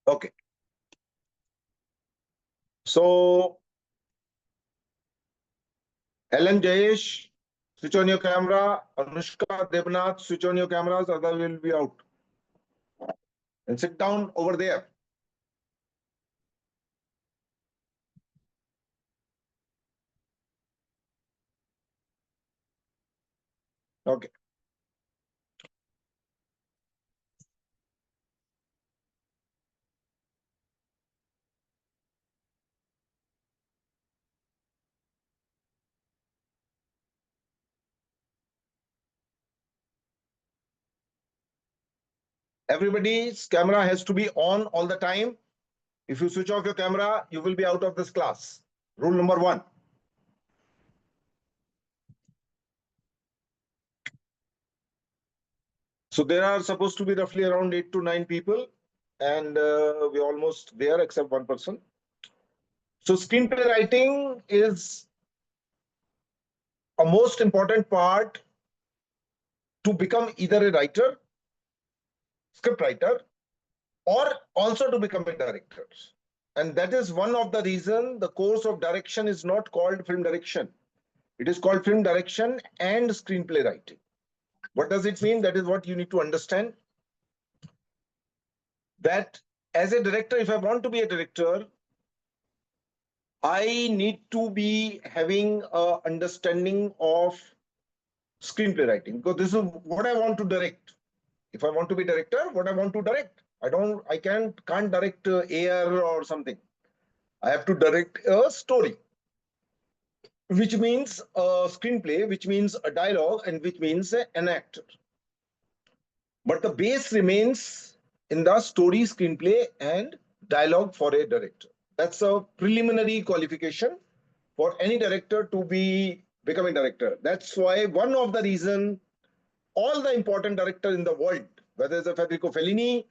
Okay. So, Ellen, Jayesh, switch on your camera. Anushka, Devnath, switch on your cameras, otherwise will be out. And sit down over there. Okay. Everybody's camera has to be on all the time. If you switch off your camera, you will be out of this class. Rule number 1. So there are supposed to be roughly around 8 to 9 people, and we're almost there except one person. So screenplay writing is a most important part to become either a writer, script writer, or also to become a director. And that is one of the reasons the course of direction is not called film direction. It is called film direction and screenplay writing. What does it mean? That is what you need to understand. That as a director, if I want to be a director, I need to be having a understanding of screenplay writing, because this is what I want to direct. If I want to be director, what I want to direct. I can't direct air or something. I have to direct a story, which means a screenplay, which means a dialogue, and which means an actor. But the base remains in the story, screenplay, and dialogue for a director. That's a preliminary qualification for any director to be becoming director. That's why one of the reason all the important directors in the world, whether it's a Federico Fellini,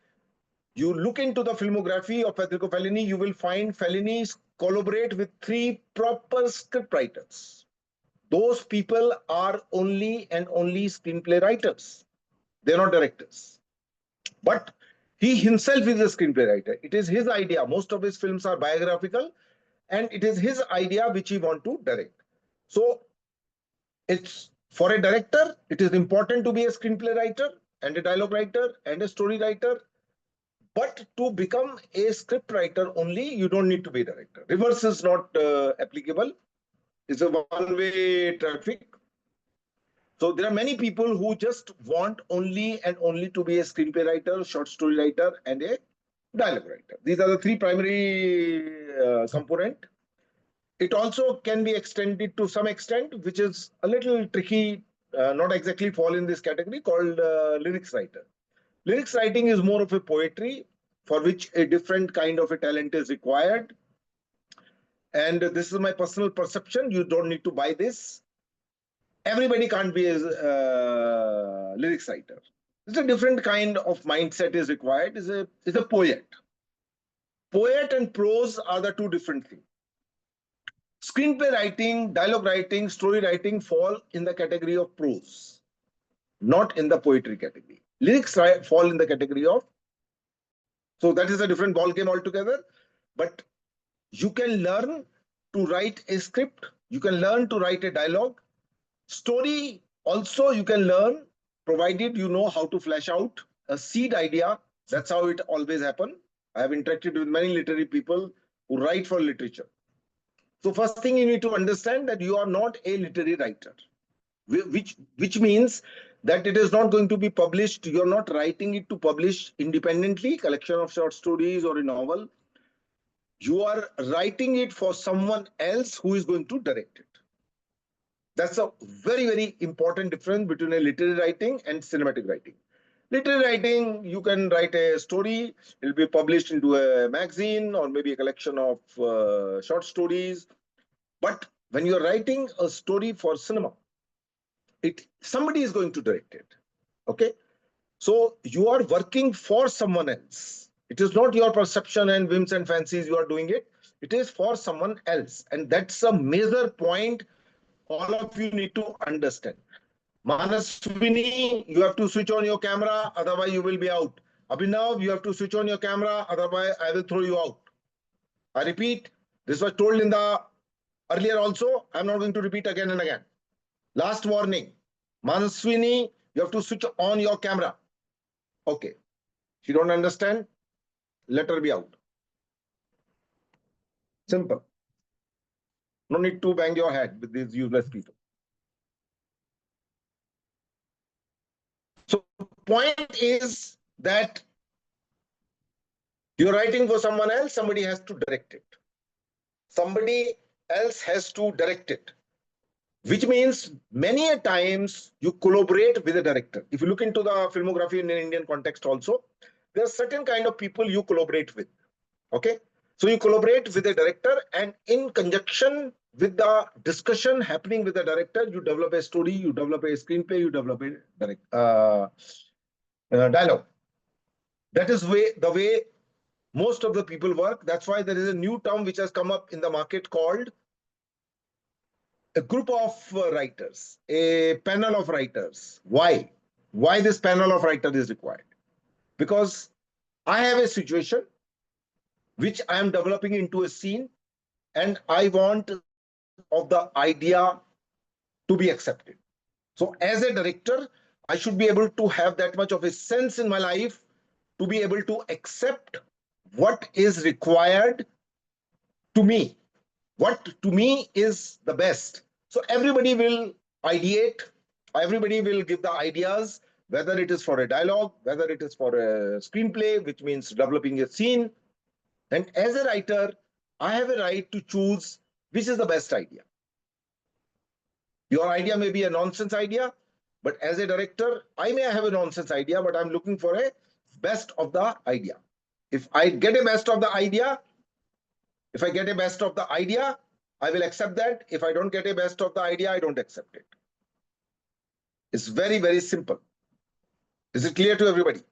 you look into the filmography of Federico Fellini, you will find Fellini collaborate with 3 proper script writers. Those people are only and only screenplay writers. They're not directors. But he himself is a screenplay writer. It is his idea. Most of his films are biographical, and it is his idea which he wants to direct. So it's for a director, it is important to be a screenplay writer and a dialogue writer and a story writer. But to become a script writer only, you don't need to be a director. Reverse is not applicable. It's a one-way traffic. So there are many people who just want only and only to be a screenplay writer, short story writer, and a dialogue writer. These are the 3 primary component. It also can be extended to some extent, which is a little tricky, not exactly fall in this category, called lyrics writer. Lyrics writing is more of a poetry for which a different kind of a talent is required. And this is my personal perception. You don't need to buy this. Everybody can't be a lyrics writer. It's a different kind of mindset is required. Is a poet. Poet and prose are the 2 different things. Screenplay writing, dialogue writing, story writing fall in the category of prose, not in the poetry category. Lyrics fall in the category of. So that is a different ball game altogether. But you can learn to write a script. You can learn to write a dialogue. Story also you can learn, provided you know how to flesh out a seed idea. That's how it always happens. I have interacted with many literary people who write for literature. So first thing you need to understand that you are not a literary writer, which means that it is not going to be published. You're not writing it to publish independently, collection of short stories or a novel. You are writing it for someone else who is going to direct it. That's a very, very important difference between a literary writing and cinematic writing. Literary writing, you can write a story, it will be published into a magazine or maybe a collection of short stories. But when you're writing a story for cinema, somebody is going to direct it. Okay? So you are working for someone else. It is not your perception and whims and fancies you are doing it. It is for someone else. And that's a major point all of you need to understand. Manaswini, you have to switch on your camera, otherwise you will be out. Abhinav, you have to switch on your camera, otherwise I will throw you out. I repeat, this was told in the earlier also. I'm not going to repeat again and again. Last warning. Manaswini, you have to switch on your camera. Okay. If you don't understand, let her be out. Simple. No need to bang your head with these useless people. So point is that you're writing for someone else, somebody has to direct it. Somebody else has to direct it, which means many a times you collaborate with a director. If you look into the filmography in an Indian context also, there are certain kind of people you collaborate with. Okay. So you collaborate with a director, and in conjunction with the discussion happening with the director, you develop a story, you develop a screenplay, you develop a dialogue. That is the way most of the people work. That's why there is a new term which has come up in the market called a group of writers, a panel of writers. Why? Why this panel of writers is required? Because I have a situation which I am developing into a scene, and I want of the idea to be accepted. So as a director, I should be able to have that much of a sense in my life to be able to accept what is required to me, what to me is the best. So everybody will ideate, everybody will give the ideas, whether it is for a dialogue, whether it is for a screenplay, which means developing a scene. And as a writer, I have a right to choose which is the best idea. Your idea may be a nonsense idea, but as a director, I may have a nonsense idea, but I'm looking for a best of the idea. If I get a best of the idea, I will accept that. If I don't get a best of the idea, I don't accept it. It's very, very simple. Is it clear to everybody?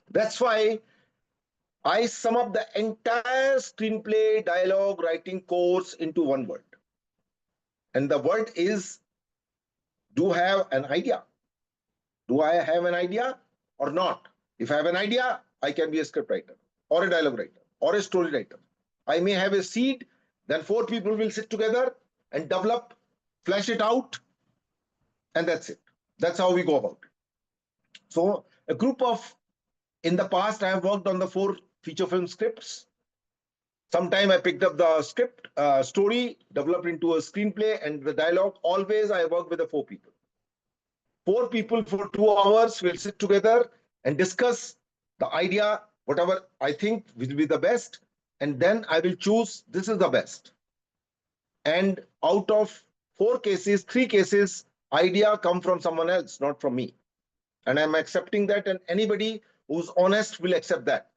That's why I sum up the entire screenplay dialogue writing course into one word. And the word is, do I have an idea? Do I have an idea or not? If I have an idea, I can be a script writer or a dialogue writer or a story writer. I may have a seed, then 4 people will sit together and develop, flesh it out, and that's it. That's how we go about it. So a group of, in the past, I have worked on the 4 feature film scripts. Sometime I picked up the script, story, developed into a screenplay, and the dialogue. Always I work with the 4 people. 4 people for 2 hours will sit together and discuss the idea, whatever I think will be the best, and then I will choose this is the best. And out of 4 cases, 3 cases, idea come from someone else, not from me. And I'm accepting that, and anybody who's honest will accept that.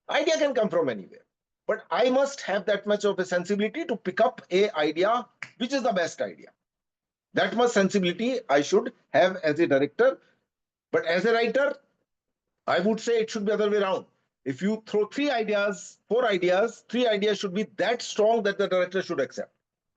Idea can come from anywhere, but I must have that much of a sensibility to pick up a idea which is the best idea. That much sensibility I should have as a director. But as a writer, I would say it should be the other way around. If you throw 3 ideas, 4 ideas, 3 ideas should be that strong that the director should accept,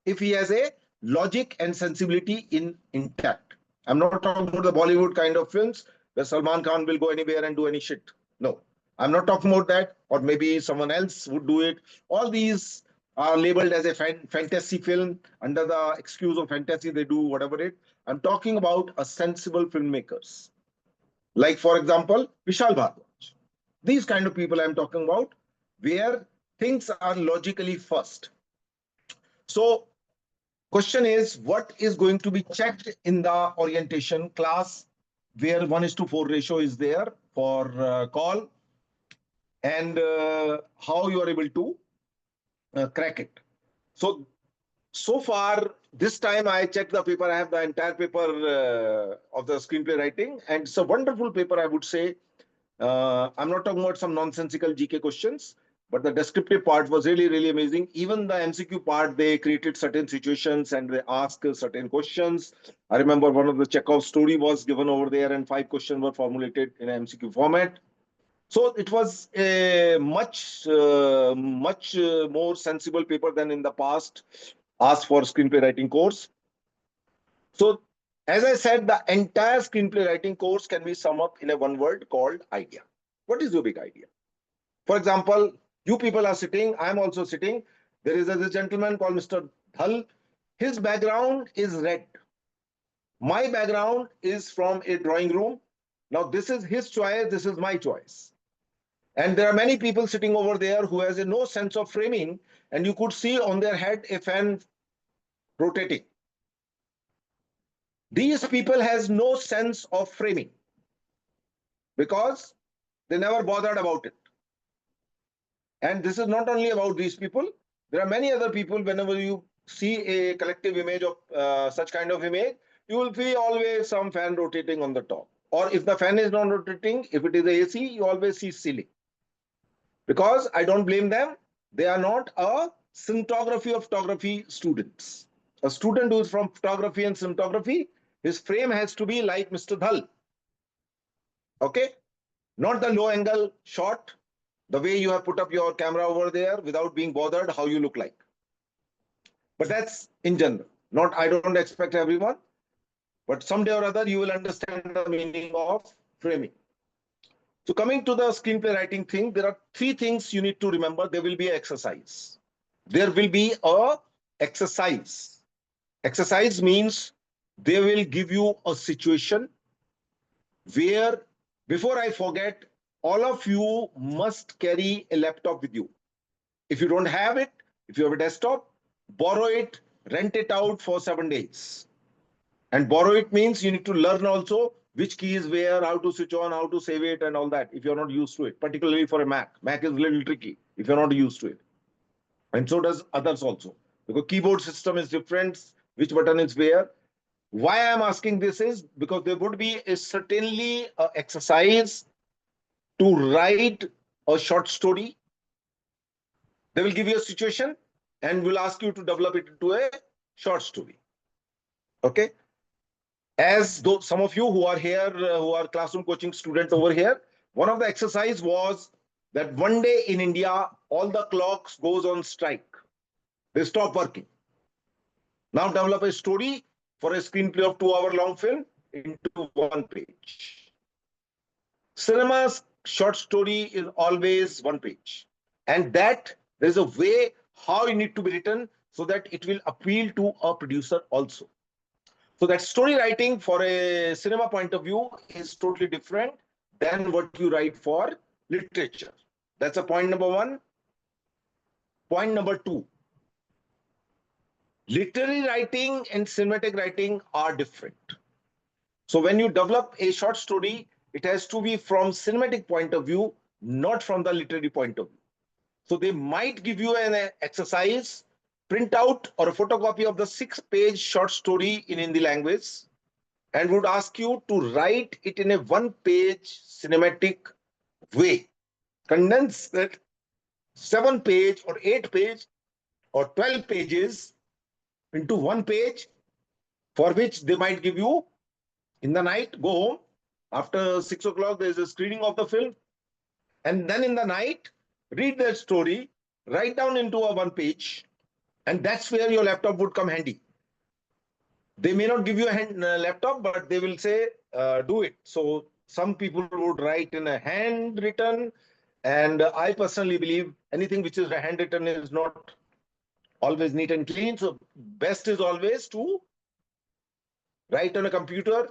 if he has a logic and sensibility intact. I'm not talking about the Bollywood kind of films where Salman Khan will go anywhere and do any shit. No, I'm not talking about that, or maybe someone else would do it. All these are labeled as a fantasy film. Under the excuse of fantasy, they do whatever it. I'm talking about a sensible filmmakers. Like, for example, Vishal Bhardwaj. These kind of people I'm talking about, where things are logically first. So, question is, what is going to be checked in the orientation class, where 1:4 ratio is there for call, and how you are able to crack it. So far, this time I checked the paper. I have the entire paper of the screenplay writing, and it's a wonderful paper, I would say. I'm not talking about some nonsensical GK questions, but the descriptive part was really, really amazing. Even the MCQ part, they created certain situations and they asked certain questions. I remember one of the Chekhov story was given over there, and 5 questions were formulated in an MCQ format. So it was a much more sensible paper than in the past asked for screenplay writing course. So as I said, the entire screenplay writing course can be summed up in a one word called idea. What is your big idea? For example, you people are sitting, I'm also sitting. There is a gentleman called Mr. Dhal. His background is red. My background is from a drawing room. Now, this is his choice, this is my choice. And there are many people sitting over there who has no sense of framing, and you could see on their head a fan rotating. These people has no sense of framing because they never bothered about it. And this is not only about these people. There are many other people. Whenever you see a collective image of such kind of image, you will see always some fan rotating on the top. Or if the fan is not rotating, if it is AC, you always see ceiling. Because I don't blame them. They are not a cinematography of photography students. A student who is from photography and cinematography, his frame has to be like Mr. Dhal. Okay? Not the low angle shot, the way you have put up your camera over there without being bothered how you look like. But that's in general. Not, I don't expect everyone, but someday or other you will understand the meaning of framing. So coming to the screenplay writing thing, there are three things you need to remember. There will be an exercise. There will be a exercise. Exercise means they will give you a situation where, before I forget, all of you must carry a laptop with you. If you don't have it, if you have a desktop, borrow it, rent it out for 7 days. And borrow it means you need to learn also which key is where, how to switch on, how to save it and all that if you're not used to it, particularly for a Mac. Mac is a little tricky if you're not used to it. And so does others also. Because keyboard system is different, which button is where. Why I'm asking this is because there would be certainly an exercise to write a short story. They will give you a situation and will ask you to develop it into a short story. Okay. As though some of you who are here, who are classroom coaching students over here, one of the exercise was that one day in India, all the clocks goes on strike. They stop working. Now develop a story for a screenplay of 2-hour long film into 1 page. Cinema's short story is always 1 page. And that there is a way how it need to be written so that it will appeal to a producer also. So that story writing for a cinema point of view is totally different than what you write for literature. That's a point number one. Point number two. Literary writing and cinematic writing are different. So when you develop a short story, it has to be from cinematic point of view, not from the literary point of view. So they might give you an exercise, print out or a photocopy of the 6-page short story in Hindi language and would ask you to write it in a 1-page cinematic way. Condense that 7-page or 8-page or 12 pages into 1 page, for which they might give you in the night, go home. After 6 o'clock, there is a screening of the film. And then in the night, read that story, write down into a 1 page, and that's where your laptop would come handy. They may not give you a laptop, but they will say, do it. So some people would write in a handwritten, and I personally believe anything which is handwritten is not always neat and clean. So best is always to write on a computer,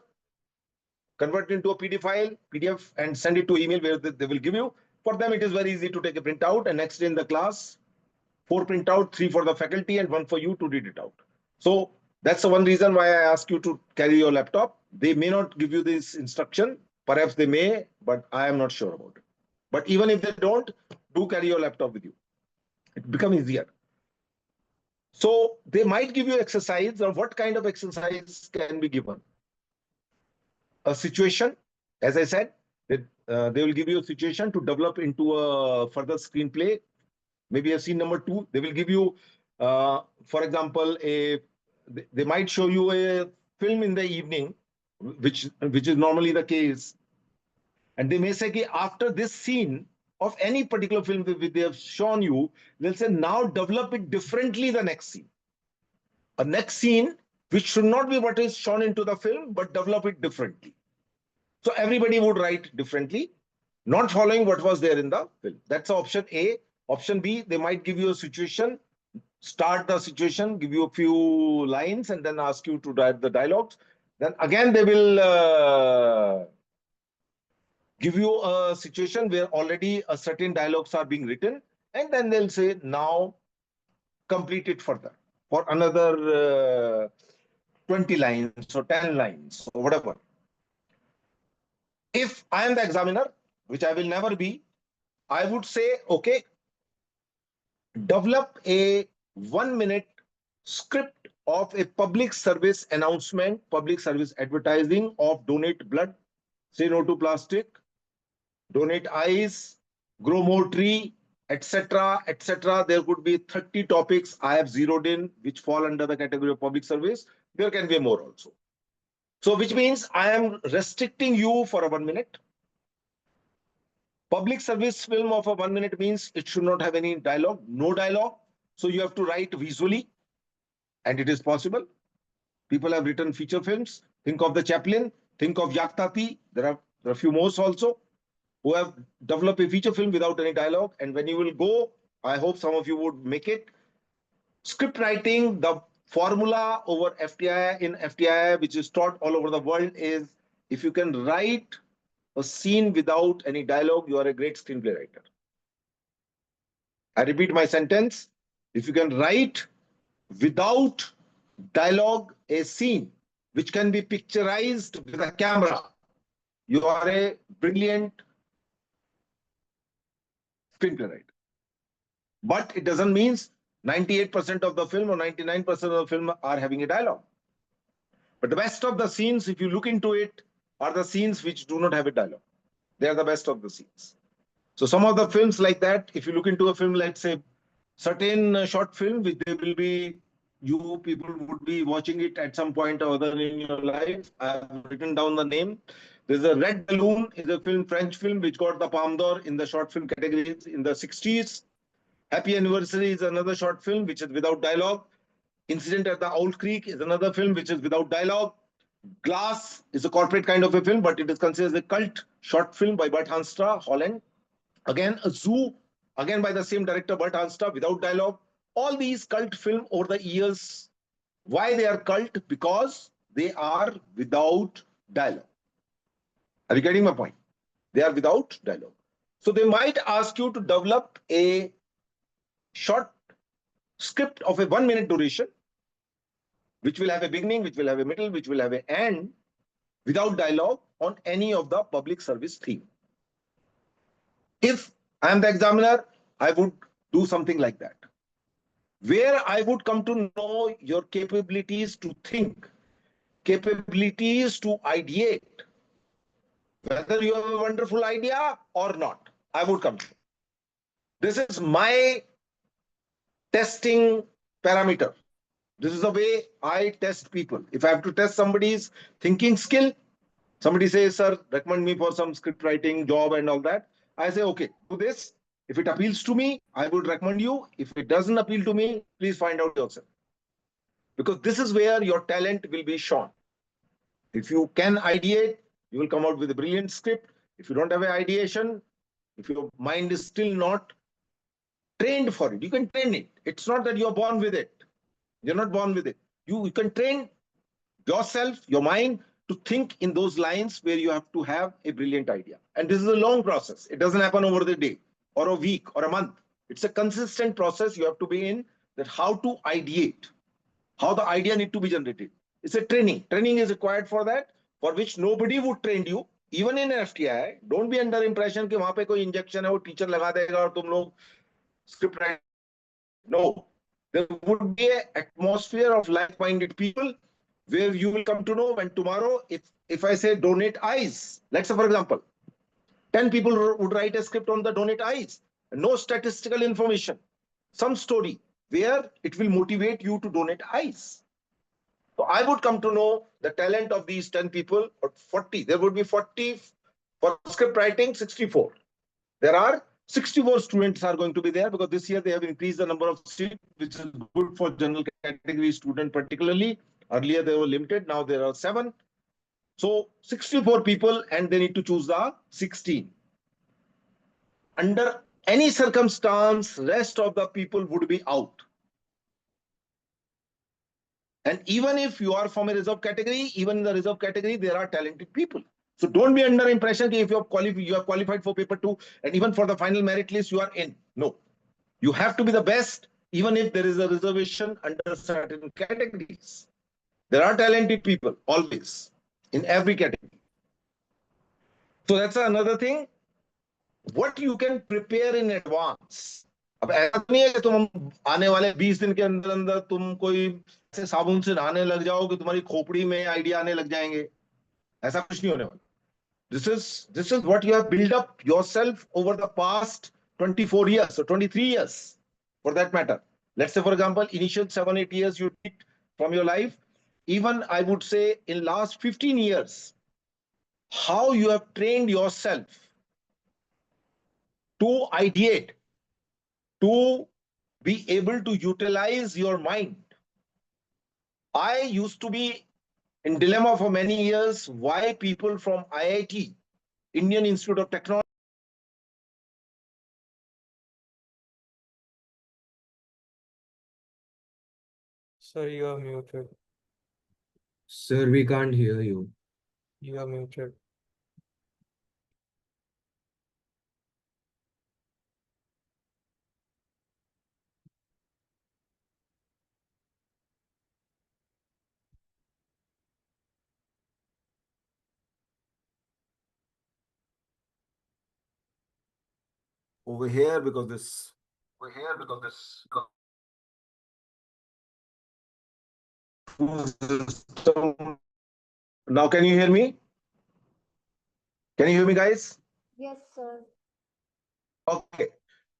convert it into a PDF, and send it to email where they will give you. For them, it is very easy to take a printout, and next day in the class, 4 printout, 3 for the faculty, and 1 for you to read it out. So that's the one reason why I ask you to carry your laptop. They may not give you this instruction. Perhaps they may, but I am not sure about it. But even if they don't, do carry your laptop with you. It becomes easier. So they might give you exercise, or what kind of exercise can be given? A situation, as I said, they will give you a situation to develop into a further screenplay. Maybe a scene number 2. They will give you, for example, they might show you a film in the evening, which is normally the case. And they may say, after this scene of any particular film that they have shown you, they'll say, now develop it differently the next scene. A next scene, which should not be what is shown into the film, but develop it differently. So everybody would write differently. not following what was there in the film. That's option A. Option B, they might give you a situation, start the situation, give you a few lines, and then ask you to write the dialogues. Then again, they will give you a situation where already a certain dialogues are being written, and then they'll say, now complete it further for another 20 lines or 10 lines or whatever. If I am the examiner, which I will never be, I would say, okay, develop a 1 minute script of a public service announcement, public service advertising of donate blood, say no to plastic, donate eyes, grow more tree, etc., etc. There could be 30 topics I have zeroed in which fall under the category of public service. There can be more also. So which means I am restricting you for a 1 minute. Public service film of a 1 minute means it should not have any dialogue, no dialogue. So you have to write visually, and it is possible. People have written feature films. Think of the Chaplin, think of Yaktati. There are a few more also who have developed a feature film without any dialogue. And when you will go, I hope some of you would make it. Script writing, the formula over FTI in FTI, which is taught all over the world, is if you can write a scene without any dialogue, you are a great screenplay writer. I repeat my sentence. If you can write without dialogue a scene which can be picturized with a camera, you are a brilliant screenplay writer. But it doesn't mean 98% of the film or 99% of the film are having a dialogue. But the best of the scenes, if you look into it, are the scenes which do not have a dialogue. They are the best of the scenes. So some of the films like that, if you look into a film, let's say certain short film, which they will be, you people would be watching it at some point or other in your life. I've written down the name. There's a Red Balloon, is a film, French film, which got the Palme d'Or in the short film categories in the 60s. Happy Anniversary is another short film which is without dialogue. Incident at the Owl Creek is another film which is without dialogue. Glass is a corporate kind of a film, but it is considered a cult short film by Bert Hanstra, Holland. Again, a Zoo, again by the same director, Bert Hanstra, without dialogue. All these cult films over the years, why they are cult? Because they are without dialogue. Are you getting my point? They are without dialogue. So they might ask you to develop a short script of a 1 minute duration, which will have a beginning, which will have a middle, which will have an end, without dialogue on any of the public service theme. If I am the examiner, I would do something like that, where I would come to know your capabilities to think, capabilities to ideate, whether you have a wonderful idea or not. I would come to. This is my testing parameter. This is the way I test people. If I have to test somebody's thinking skill, somebody says, sir, recommend me for some script writing job and all that. I say, okay, do this. If it appeals to me, I would recommend you. If it doesn't appeal to me, please find out yourself. Because this is where your talent will be shown. If you can ideate, you will come out with a brilliant script. If you don't have an ideation, if your mind is still not trained for it, you can train it. It's not that you're born with it. You're not born with it. You can train yourself, your mind, to think in those lines where you have to have a brilliant idea. And this is a long process. It doesn't happen over the day or a week or a month. It's a consistent process you have to be in, that how to ideate, how the idea need to be generated. It's a training. Training is required for that, for which nobody would train you. Even in FTI, don't be under impression कि वहां पे कोई injection है वो teacher लगा देगा और तुम लोग script write. No, there would be an atmosphere of like-minded people where you will come to know when tomorrow, if I say donate eyes, let's say for example, 10 people would write a script on the donate eyes, no statistical information, some story where it will motivate you to donate eyes. So I would come to know the talent of these 10 people, or 40. There would be 40 for script writing, 64. There are 64 students are going to be there because this year they have increased the number of seats, which is good for general category student particularly. Earlier they were limited, now there are 7. So 64 people and they need to choose the 16. under any circumstance, rest of the people would be out. And even if you are from a reserve category, even in the reserve category, there are talented people. So don't be under impression that if you are qualified for paper 2 and even for the final merit list, you are in. No, you have to be the best, even if there is a reservation under certain categories. There are talented people always in every category. So that's another thing. What you can prepare in advance. अब ऐसा तो नहीं है कि तुम आने वाले 20 दिन के अंदर अंदर तुम कोई ऐसे साबुन से नहाने लग जाओ कि तुम्हारी खोपड़ी में आइडिया आने लग जाएंगे. ऐसा कुछ नहीं होने वाला. This is what you have built up yourself over the past 24 years or 23 years, for that matter. Let's say, for example, initial 7-8 years you did from your life. Even I would say in last 15 years, how you have trained yourself to ideate, to be able to utilize your mind. I used to be in dilemma for many years why people from IIT, Indian Institute of Technology. Sir, you are muted. Sir, we can't hear you. You are muted. Over here because this. Now, can you hear me? Can you hear me, guys? Yes, sir. Okay,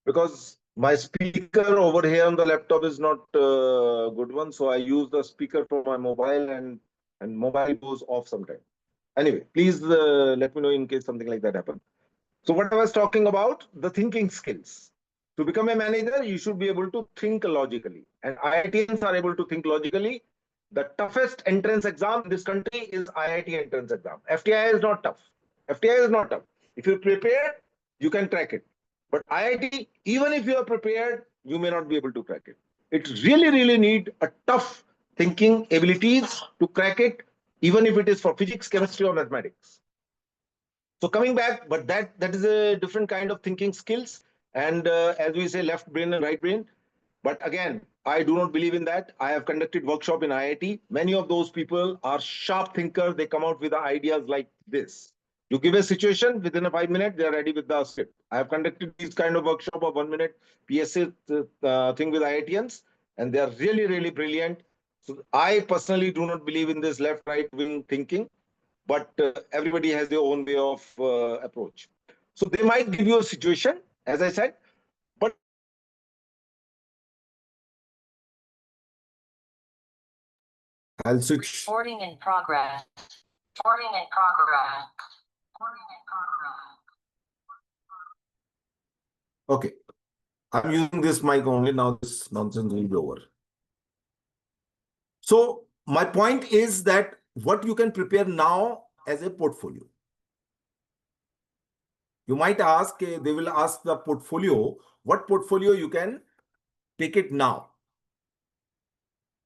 because my speaker over here on the laptop is not a good one, so I use the speaker for my mobile, and mobile goes off sometime. Anyway, please let me know in case something like that happens. So what I was talking about, the thinking skills. To become a manager, you should be able to think logically, and IITians are able to think logically. The toughest entrance exam in this country is IIT entrance exam. FTI is not tough. FTI is not tough. If you're prepared, you can crack it. But IIT, even if you are prepared, you may not be able to crack it. It really, really need a tough thinking abilities to crack it, even if it is for physics, chemistry, or mathematics. So coming back, but that is a different kind of thinking skills. And as we say, left brain and right brain. But again, I do not believe in that. I have conducted workshop in IIT. Many of those people are sharp thinkers. They come out with ideas like this. You give a situation, within a 5 minutes, they are ready with the script. I have conducted these kind of workshop of 1 minute PSA thing with IITians, and they are really, really brilliant. So I personally do not believe in this left-right wing thinking, but everybody has their own way of approach. So they might give you a situation, as I said, but I'll switch. Recording in progress. Okay. I'm using this mic only. Now this nonsense will be over. So my point is that what you can prepare now as a portfolio. You might ask, they will ask the portfolio, what portfolio you can take it now.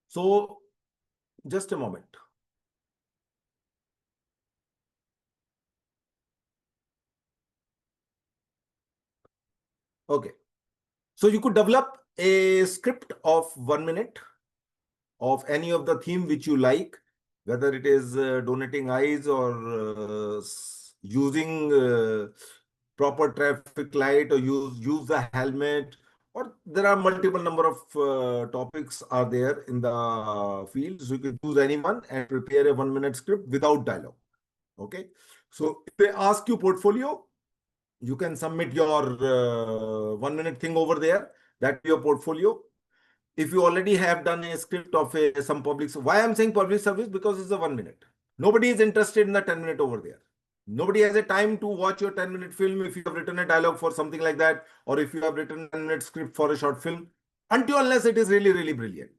So just a moment. Okay. So you could develop a script of 1 minute of any of the theme which you like, whether it is donating eyes or using proper traffic light, or use the helmet, or there are multiple number of topics are there in the field. So you can choose anyone and prepare a 1 minute script without dialogue. Okay. So if they ask you portfolio, you can submit your 1 minute thing over there. That your portfolio. If you already have done a script of some public, so why I'm saying public service, because it's a 1 minute. Nobody is interested in the 10 minute over there. Nobody has a time to watch your 10-minute film if you have written a dialogue for something like that, or if you have written a 10-minute script for a short film, until unless it is really, really brilliant.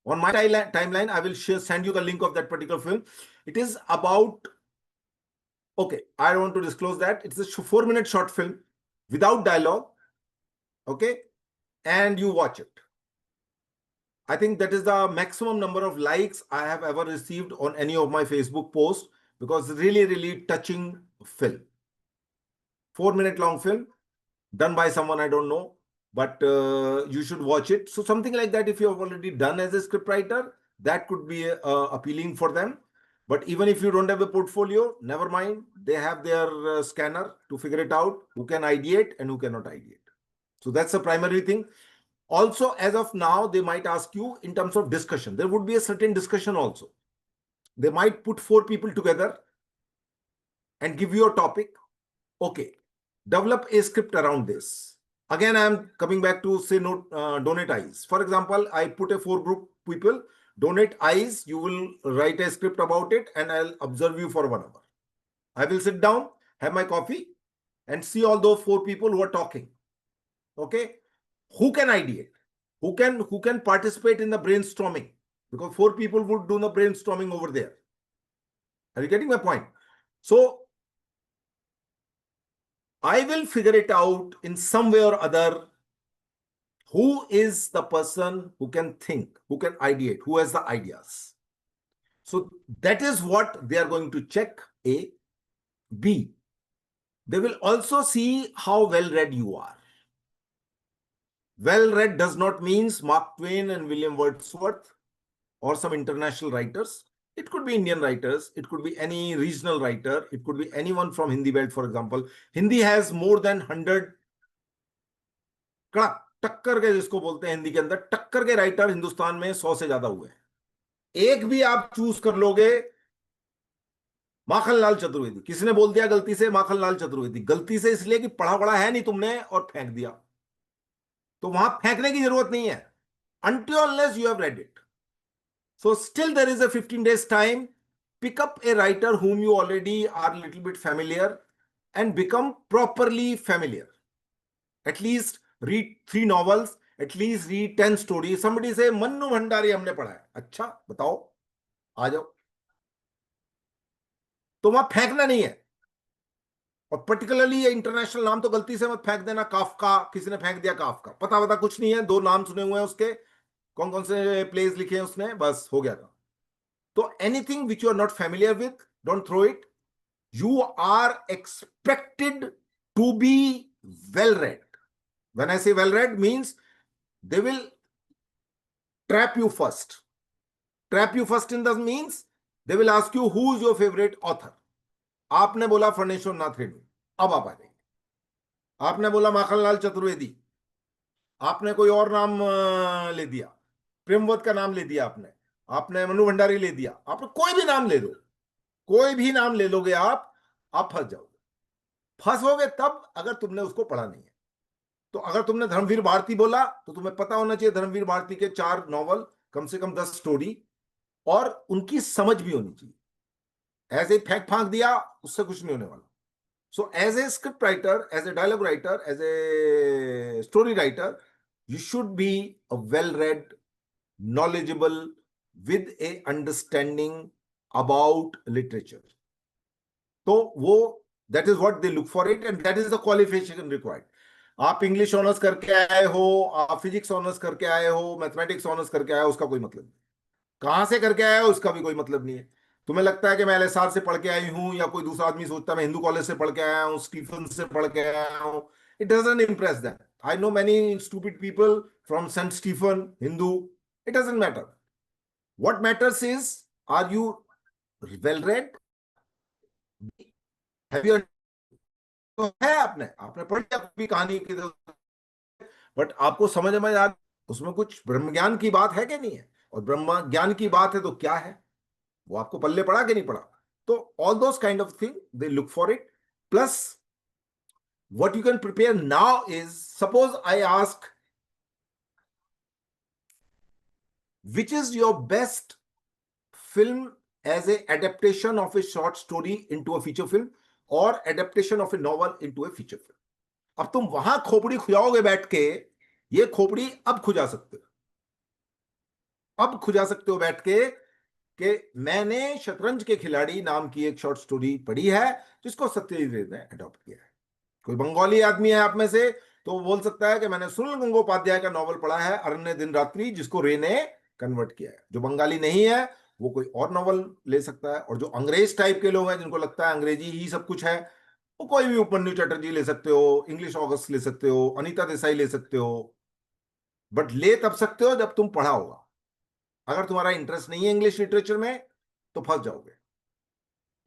On my timeline, I will send you the link of that particular film. It is about, okay, I don't want to disclose that. It's a 4-minute short film, without dialogue, okay, and you watch it. I think that is the maximum number of likes I have ever received on any of my Facebook posts, because really, really touching film. 4-minute long film done by someone I don't know, but you should watch it. So something like that, if you have already done as a scriptwriter, that could be appealing for them. But even if you don't have a portfolio, never mind. They have their scanner to figure it out, who can ideate and who cannot ideate. So that's the primary thing. Also, as of now, they might ask you in terms of discussion. There would be a certain discussion also. They might put 4 people together and give you a topic. Okay, develop a script around this. Again, I am coming back to say donate eyes. For example, I put a 4 group people, donate eyes. You will write a script about it and I'll observe you for 1 hour. I will sit down, have my coffee and see all those 4 people who are talking. Okay. Who can ideate? Who can participate in the brainstorming? Because 4 people would do the brainstorming over there. Are you getting my point? So I will figure it out in some way or other. Who is the person who can think, who can ideate, who has the ideas? So that is what they are going to check. A. B. They will also see how well read you are. Well read does not mean Mark Twain and William Wordsworth or some international writers. It could be Indian writers. It could be any regional writer. It could be anyone from Hindi belt, for example. Hindi has more than 100 टक्कर के, जिसको बोलते हैं हिंदी के अंदर, टक्कर के writer Hindustan में 100 से ज्यादा हुए हैं। एक भी आप चूज कर लोगे, माखनलाल चतुर्वेदी, किसी ने बोल दिया गलती से माखनलाल चतुर्वेदी, गलती से इसलिए कि पढ़ा पढ़ा है नहीं तुमने और फेंक दिया, तो वहां फेंकने की जरूरत नहीं है, until unless you have read it. So still there is a 15 days time. Pick up a writer whom you already are a little bit familiar and become properly familiar. At least read 3 novels, at least read 10 stories. Somebody say Mannu Bhandari हमने पढ़ा है, अच्छा बताओ, आ जाओ। तो वहां फेंकना नहीं है, और पर्टिकुलरली इंटरनेशनल नाम तो गलती से मत फेंक देना। काफका, किसी ने फेंक दिया काफका, पता कुछ नहीं है, 2 नाम सुने हुए हैं उसके, कौन कौन से प्लेस लिखे हैं उसने, बस हो गया था। तो anything which you are not familiar with, don't throw it. You are expected to be well read. When I say well read, means they will trap you first. Trap you first in the means they will ask you who is your favorite author. आपने बोला फर्नेश्वर नाथ रेड्डी, अब आप आ जाएंगे। आपने बोला माखनलाल चतुर्वेदी, आपने कोई और नाम ले दिया, प्रेमवत का नाम ले दिया आपने मन्नू भंडारी ले दिया, आपने कोई भी नाम ले लो, कोई भी नाम ले लोगे आप फंस जाओगे। फंसोगे तब अगर तुमने उसको पढ़ा नहीं है। तो अगर तुमने धर्मवीर भारती बोला तो तुम्हें पता होना चाहिए धर्मवीर भारती के 4 नॉवल, कम से कम 10 स्टोरी, और उनकी समझ भी होनी चाहिए। ऐसे फेंक फांक दिया उससे कुछ नहीं होने वाला। So as a script writer, as a dialogue writer, as a story writer, you should be a well-read, knowledgeable, with a understanding about literature. तो वो that is what they look for it and that is the qualification required. आप English honours करके आए हो, आप physics honours करके आए हो, मैथमेटिक्स ऑनर्स करके आए हो, उसका कोई मतलब नहीं। कहां से करके आए हो उसका भी कोई मतलब नहीं है। तुम्हें लगता है कि मैं LSR से पढ़ के आई हूं, या कोई दूसरा आदमी सोचता है मैं हिंदू कॉलेज से पढ़ के आया हूं, स्टीफन से पढ़ के आया हूं। It doesn't impress them. I know many stupid people from St. Stephen, Hindu. It doesn't matter. What matters is, are you well read? Have you तो है, आपने पढ़ लिया कोई कहानी की, बट आपको समझ में आ उसमें कुछ ब्रह्म ज्ञान की बात है कि नहीं है, और ब्रह्म ज्ञान की बात है तो क्या है, वो आपको पल्ले पड़ा कि नहीं पड़ा। तो all those kind of thing they look for it. Plus what you can prepare now is, suppose I ask, which is your best film as a adaptation of a short story into a feature film or adaptation of a novel into a feature film? अब तुम वहां खोपड़ी खुजाओगे बैठ के, ये खोपड़ी अब खुजा सकते हो, अब खुजा सकते हो बैठ के कि मैंने शतरंज के खिलाड़ी नाम की एक शॉर्ट स्टोरी पढ़ी है जिसको सत्यजीत रे ने अडॉप्ट किया है। कोई बंगाली आदमी है आप में से तो वो बोल सकता है कि मैंने सुनील गंगोपाध्याय का नॉवल पढ़ा है अरण्य दिन रात्रि, जिसको रे ने कन्वर्ट किया है। जो बंगाली नहीं है वो कोई और नॉवल ले सकता है। और जो अंग्रेज टाइप के लोग हैं जिनको लगता है अंग्रेजी ही सब कुछ है, वो कोई भी उपन्यु चटर्जी ले सकते हो, इंग्लिश ऑगस्ट ले सकते हो, अनीता देसाई ले सकते हो। बट ले तब सकते हो जब तुम पढ़ा होगा। अगर तुम्हारा इंटरेस्ट नहीं है इंग्लिश लिटरेचर में तो फंस जाओगे।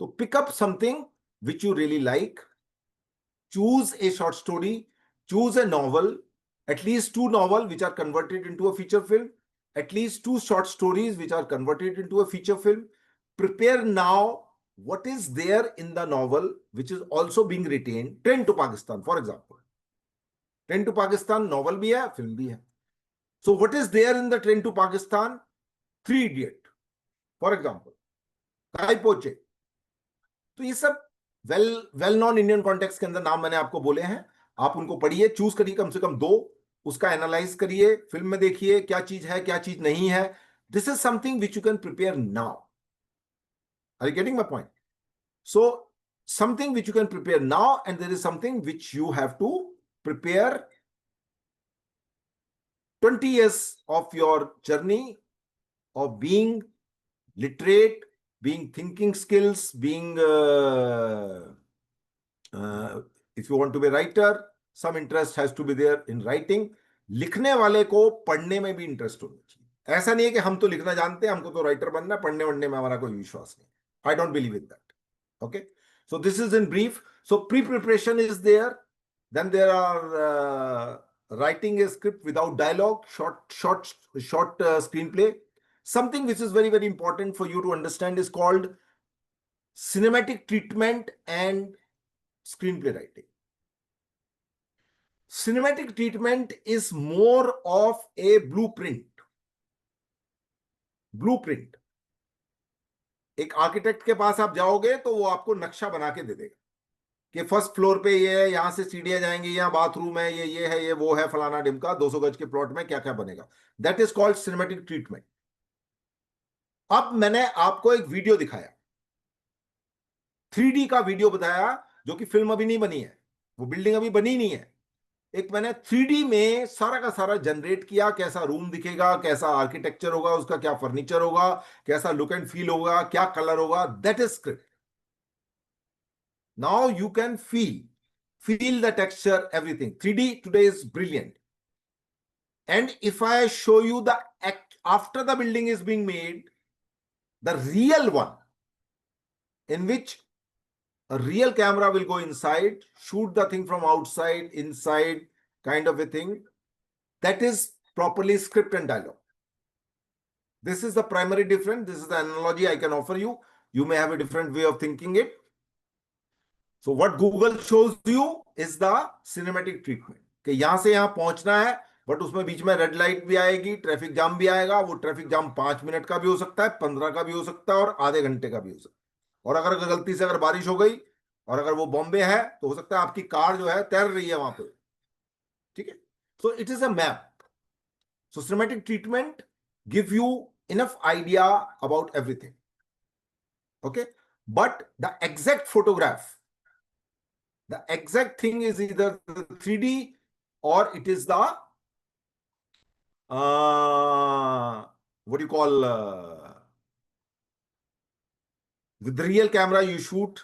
तो pick up something which you really like, choose a short story, choose a novel, at least 2 novels which are converted into a feature film, at least 2 short stories which are converted into a feature film. Prepare now what is there in the novel which is also being retained. Train to Pakistan, for example. Train to Pakistan novel bhi hai, film bhi hai. So what is there in the Train to Pakistan? Three Idiot, for example. Kai Poche. तो ये सब well non Indian context के अंदर नाम मैंने आपको बोले हैं। आप उनको पढ़िए, चूज करिए कम से कम 2, उसका एनालाइज करिए, फिल्म में देखिए क्या चीज है क्या चीज नहीं है। This is something which you can prepare now. Are you getting my point? So something which you can prepare now and there is something which you have to prepare 20 years of your journey of being literate, being thinking skills, being if you want to be a writer, some interest has to be there in writing. लिखने वाले को पढ़ने में भी interest होना चाहिए। ऐसा नहीं है कि हम तो लिखना जानते हैं, हमको तो राइटर बनना है, पढ़ने वढ़ने में हमारा कोई विश्वास नहीं। I don't believe in that. Okay, so this is in brief. So pre preparation is there, then there are writing a script without dialogue, short screenplay. Something which is very, very important for you to understand is called cinematic treatment and screenplay writing. Cinematic treatment is more of a blueprint. Blueprint. एक architect के पास आप जाओगे तो वो आपको नक्शा बना के दे देगा कि फर्स्ट फ्लोर पे ये है, यहां से सीढ़ियां जाएंगी, यहाँ बाथरूम है, ये है, ये वो है, फलाना ढिमका, 200 गज के प्लॉट में क्या क्या बनेगा। That is called cinematic treatment. अब मैंने आपको एक वीडियो दिखाया, 3D का वीडियो बताया, जो कि फिल्म अभी नहीं बनी है, वो बिल्डिंग अभी बनी नहीं है। एक मैंने 3D में सारा का सारा जनरेट किया, कैसा रूम दिखेगा, कैसा आर्किटेक्चर होगा, उसका क्या फर्नीचर होगा, कैसा लुक एंड फील होगा, क्या कलर होगा। That is script. Now you can feel the texture, everything. 3D today is brilliant. And if I show you the act after the building is being made, the real one, in which a real camera will go inside, shoot the thing from outside, inside, kind of a thing, that is properly script and dialogue. This is the primary difference. This is the analogy I can offer you. You may have a different way of thinking it. So what Google shows you is the cinematic treatment. कि यहां से यहां पहुंचना है, but उसमें बीच में red light भी आएगी, ट्रैफिक जाम भी आएगा। वो ट्रैफिक जाम 5 मिनट का भी हो सकता है, 15 का भी हो सकता है, और आधे घंटे का भी हो सकता है। और अगर गलती से अगर बारिश हो गई और अगर वो बॉम्बे है तो हो सकता है आपकी कार जो है तैर रही है वहां पे। ठीक है, so it is a map. So cinematic treatment give you enough idea about everything. Okay, but the exact photograph, the exact thing is either the 3D or it is the what do you call with the real camera you shoot,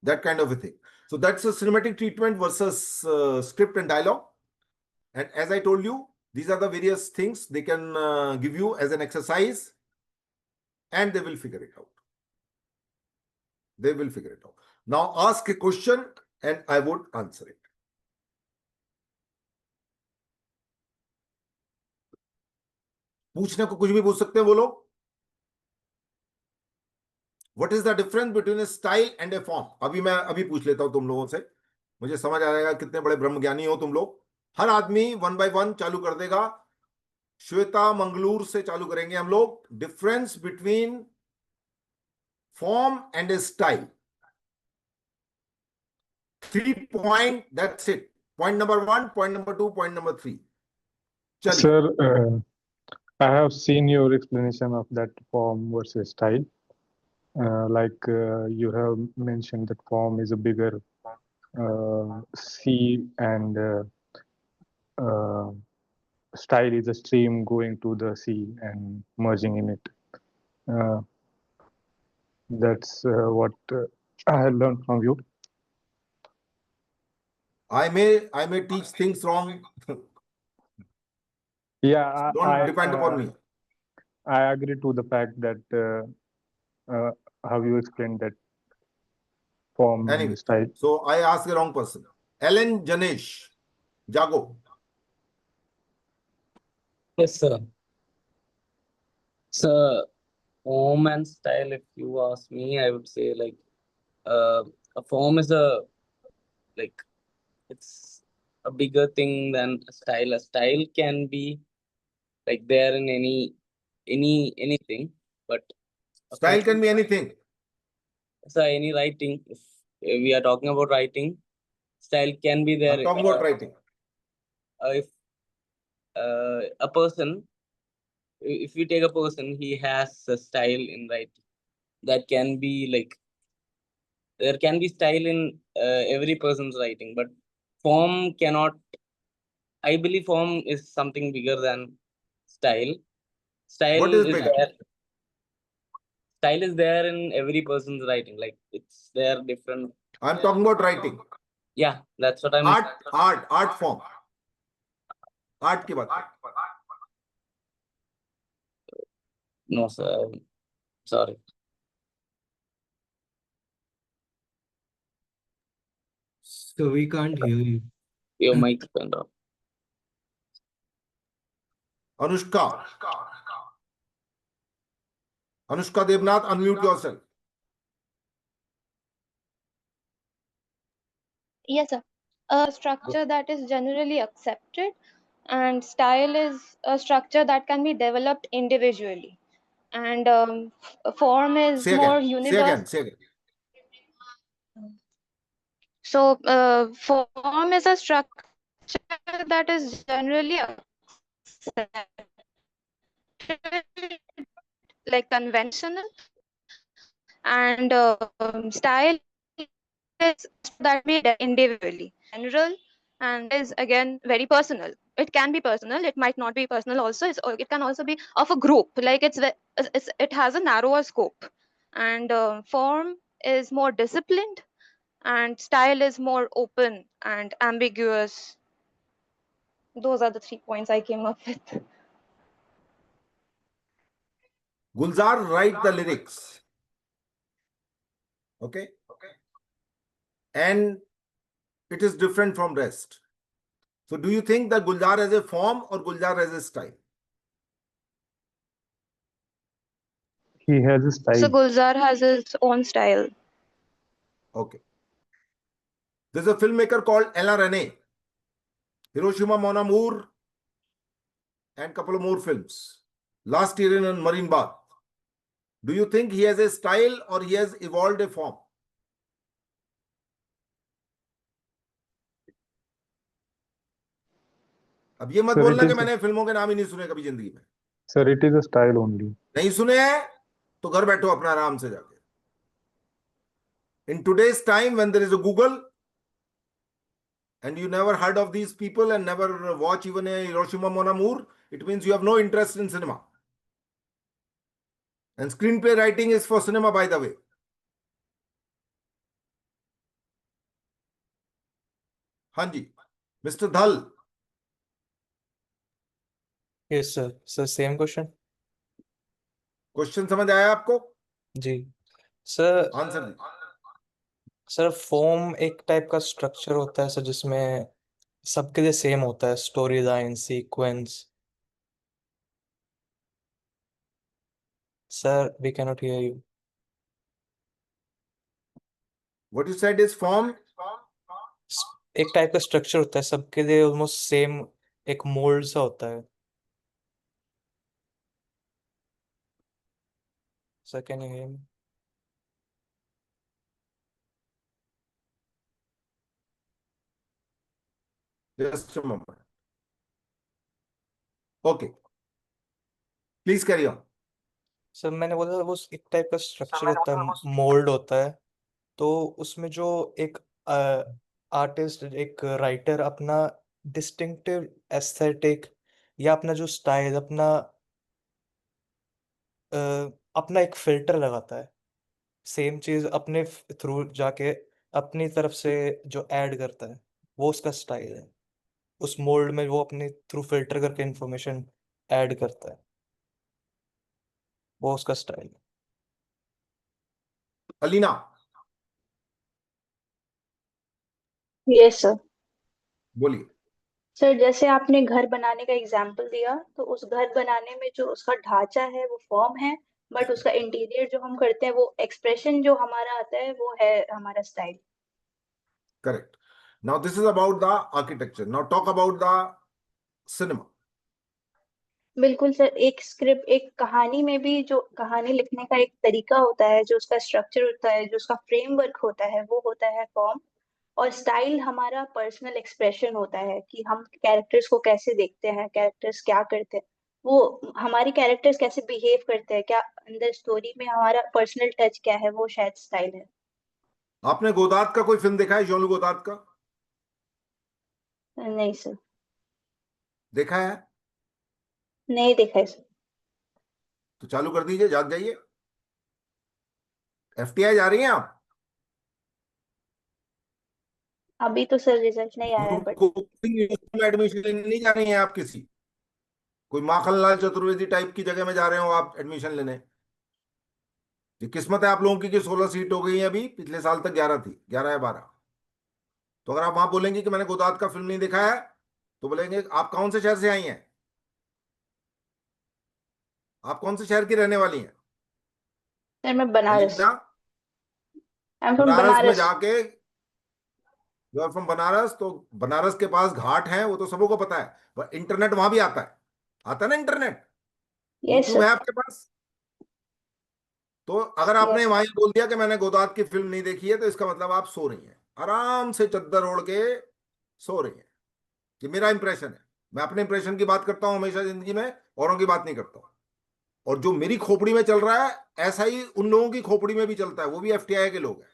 that kind of a thing. So that's a cinematic treatment versus script and dialogue. And as I told you, these are the various things they can give you as an exercise, and they will figure it out. They will figure it out. Now ask a question and I would answer it. पूछने को कुछ भी पूछ सकते हैं वो लोग। What is the difference between a style and a form? अभी पूछ लेता हूं तुम लोगों से, मुझे समझ आ जाएगा कितने बड़े ब्रह्मज्ञानी हो तुम लोग। हर आदमी 1 by 1 चालू कर देगा। श्वेता मंगलूर से चालू करेंगे हम लोग। Difference between form and A style. 3 point, that's it. Point number 1, point number 2, point number 3. चलिए। Sir, I have seen your explanation of that form versus style. You have mentioned that form is a bigger sea and uh, style is a stream going to the sea and merging in it. That's what I learned from you. I may teach things wrong. Yeah, Don't depend upon me. I agree to the fact that how you explained that form Anyway, and style. so I asked the wrong person. Ellen Janesh, Jago. Yes, sir. So, form and style, if you ask me, I would say like a form is like it's a bigger thing than a style. A style can be like there in anything, but a Style form, can be anything. so any writing. If we are talking about writing, style can be there. I'm talking about writing. If a person, if you take a person, he has a style in writing. That can be like there can be style in every person's writing, but form cannot. I believe form is something bigger than style. Style What is is bigger? there. Style is there in every person's writing. Like it's there different. I'm talking about writing. Yeah, that's what I'm. Art form. Art की बात करें. No, sir. Sorry. So we can't hear you. Your mic turned off. Anushka. Anushka Devnath, unmute yourself. Yes, sir. A structure that is generally accepted, and style is a structure that can be developed individually. And form is Say more again. universal. Say again. So, form is a structure that is generally accepted, like conventional, and style is that made individually, general, and is again very personal. It can be personal. It might not be personal. Also, it can also be of a group. Like it has a narrower scope, and form is more disciplined, and style is more open and ambiguous. Those are the 3 points I came up with. Gulzar, write the lyrics. Okay. And it is different from rest. So do you think that Gulzar has a form or Gulzar has a style? He has a style. So Gulzar has his own style. Okay. There's a filmmaker called Ella Rene. Hiroshima Mon Amour and couple of more films. Last year in Marine Bath. Do you think he has a style or he has evolved a form? अब ये मत Sir, बोलना it कि is- मैंने फिल्मों के नाम ही नहीं सुने कभी जिंदगी में. Sir, it is a style only. नहीं सुने हैं तो घर बैठो अपना आराम से जाके. In today's time, when there is a Google and you never heard of these people and never watch even a Hiroshima Mon Amour, it means you have no interest in cinema. And screenplay writing is for cinema, by the way. हाँ जी, Mr. Dhal. Yes, sir. So same question. Question समझ आया आपको? जी. Sir answer दी. Sir form एक type का structure होता है सर जिसमें सबके लिए सेम होता है, story line, sequence. Sir we can not hear you. What you said is form. एक टाइप का स्ट्रक्चर होता है, सबके लिए ऑलमोस्ट सेम एक मोल्ड सा होता है. Sir can you hear me? Just a moment. Okay. Please carry on. Sir मैंने बोला वो एक टाइप का स्ट्रक्चर होता है, मोल्ड होता है. तो उसमें जो एक आर्टिस्ट, एक राइटर अपना डिस्टिंक्टिव एस्थेटिक या अपना जो स्टाइल, अपना एक फिल्टर लगाता है, सेम चीज अपने थ्रू जाके अपनी तरफ से जो ऐड करता है, वो उसका स्टाइल है। उस मोल्ड में वो अपने थ्रू फिल्टर करके इंफॉर्मेशन ऐड करता है, वो उसका स्टाइल है। Alina, yes sir. बोलिए। सर जैसे आपने घर बनाने का एग्जाम्पल दिया, तो उस घर बनाने में जो उसका ढांचा है वो फॉर्म है, बट उसका इंटीरियर जो हम करते हैं, वो एक्सप्रेशन जो हमारा आता है, वो है हमारा style. Correct. Now this is about the architecture. Now talk about the cinema. बिल्कुल सर। एक स्क्रिप्ट, एक कहानी में भी जो कहानी लिखने का एक तरीका होता है, जो उसका स्ट्रक्चर होता है, जो उसका फ्रेमवर्क होता है, वो होता है फॉर्म। और स्टाइल हमारा पर्सनल एक्सप्रेशन होता है कि हम कैरेक्टर्स को कैसे देखते हैं, कैरेक्टर्स क्या करते हैं, वो हमारे कैरेक्टर्स कैसे बिहेव करते हैं, क्या अंदर स्टोरी में हमारा पर्सनल टच क्या है, वो शायद स्टाइल है। आपने गोदार्द का कोई फिल्म देखा है, जॉन गोदार्द का? नहीं सर। देखा है? नहीं देखा है सर। तो चालू कर दीजिए, जाग जाइए। एफटीआई जा रही हैं आप? अभी तो सर रिजल्ट नहीं आया है, बट एडमिशन लेने नहीं जा रही हैं आप? किसी कोई माखनलाल चतुर्वेदी टाइप की जगह में जा रहे हो आप एडमिशन लेने? ये किस्मत है आप लोगों की कि 16 सीट हो गई है। अभी पिछले साल तक 11 थी, 11 या 12। तो अगर आप वहां बोलेंगे कि मैंने गोदाद का फिल्म नहीं देखा है, तो बोलेंगे आप कौन से शहर से आई हैं? आप कौन से शहर की रहने वाली हैं? सर मैं Banaras. Alina, I am from Banaras में बनारस। जाके, यू आर फ्रॉम बनारस, तो बनारस के पास घाट हैं, वो तो सबों को पता है। पर इंटरनेट वहां भी आता है, आता है ना इंटरनेट? Yes YouTube sir. है आपके पास? तो अगर आपने यस। वहां बोल दिया कि मैंने गोदाद की फिल्म नहीं देखी है, तो इसका मतलब आप सो रही हैं, आराम से चद्दर ओढ़ के सो रही हैं। कि मेरा इंप्रेशन है, मैं अपने इंप्रेशन की बात करता हूं हमेशा जिंदगी में, औरों की बात नहीं करता हूं। और जो मेरी खोपड़ी में चल रहा है, ऐसा ही उन लोगों की खोपड़ी में भी चलता है, वो भी एफटीआई के लोग हैं,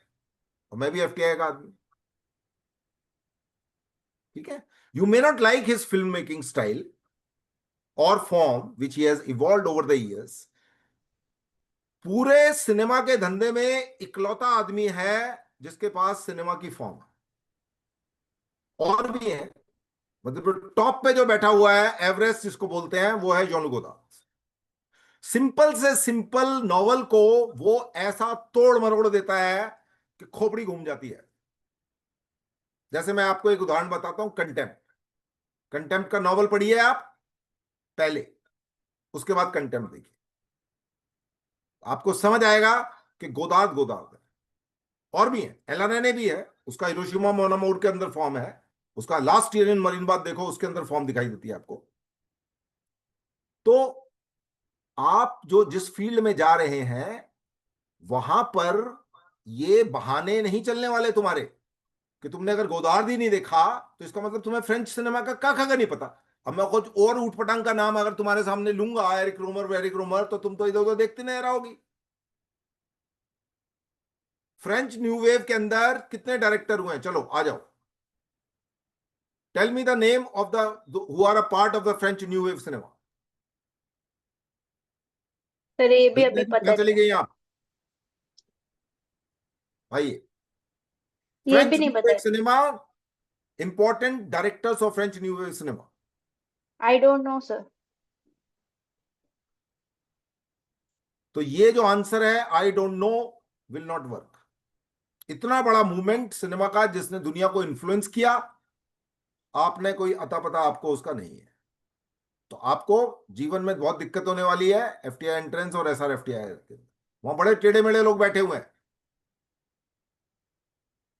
और मैं भी एफटीआई का आदमी। ठीक है? You may not like his film making style और form which he has evolved over the years. पूरे सिनेमा के धंधे में इकलौता आदमी है जिसके पास सिनेमा की फॉर्म है। और भी है, मतलब टॉप पे जो बैठा हुआ है, एवरेस्ट जिसको बोलते हैं, वो है जॉन गोदार्द। सिंपल से सिंपल नॉवल को वो ऐसा तोड़ मरोड़ देता है कि खोपड़ी घूम जाती है। जैसे मैं आपको एक उदाहरण बताता हूं, कंटेम्प्ट। कंटेम्प्ट का नॉवल पढ़िए आप पहले, उसके बाद कंटेम्प्ट देखिए, आपको समझ आएगा कि गोदार्द गोदार्द है। और भी है, एलाना भी है, उसका हिरोशिमा मोनामोर के अंदर फॉर्म है। उसका लास्ट ईयर इन मरीन बात देखो, उसके अंदर फॉर्म दिखाई देती है आपको। तो आप जो जिस फील्ड में जा रहे हैं, वहां पर ये बहाने नहीं चलने वाले तुम्हारे कि तुमने अगर गोदार्द ही नहीं देखा, तो इसका मतलब तुम्हें फ्रेंच सिनेमा का का नहीं पता। अब मैं कुछ और ऊटपटांग का नाम अगर तुम्हारे सामने लूंगा, एरिक रोमर वेरिक रोमर, तो तुम तो इधर उधर देखते नहीं रहोगी। फ्रेंच न्यू वेव के अंदर कितने डायरेक्टर हुए हैं? चलो आ जाओ, tell me the name of the who are a part of the French new wave cinema. Sir ये भी अभी कहां पता चली नहीं है। गई आप? आइए, ये भी फ्रेंच नहीं न्यू पता वेव है। Cinema, important directors of French new wave cinema. I don't know sir. तो ये जो आंसर है, I don't know, will not work. इतना बड़ा मूवमेंट सिनेमा का जिसने दुनिया को इन्फ्लुएंस किया, आपने कोई अता पता आपको उसका नहीं है। तो आपको जीवन में बहुत दिक्कत होने वाली है एफटीआई एंट्रेंस और एसआरएफटीआई के। वहां बड़े टेढ़े मेढ़े लोग बैठे हुए हैं।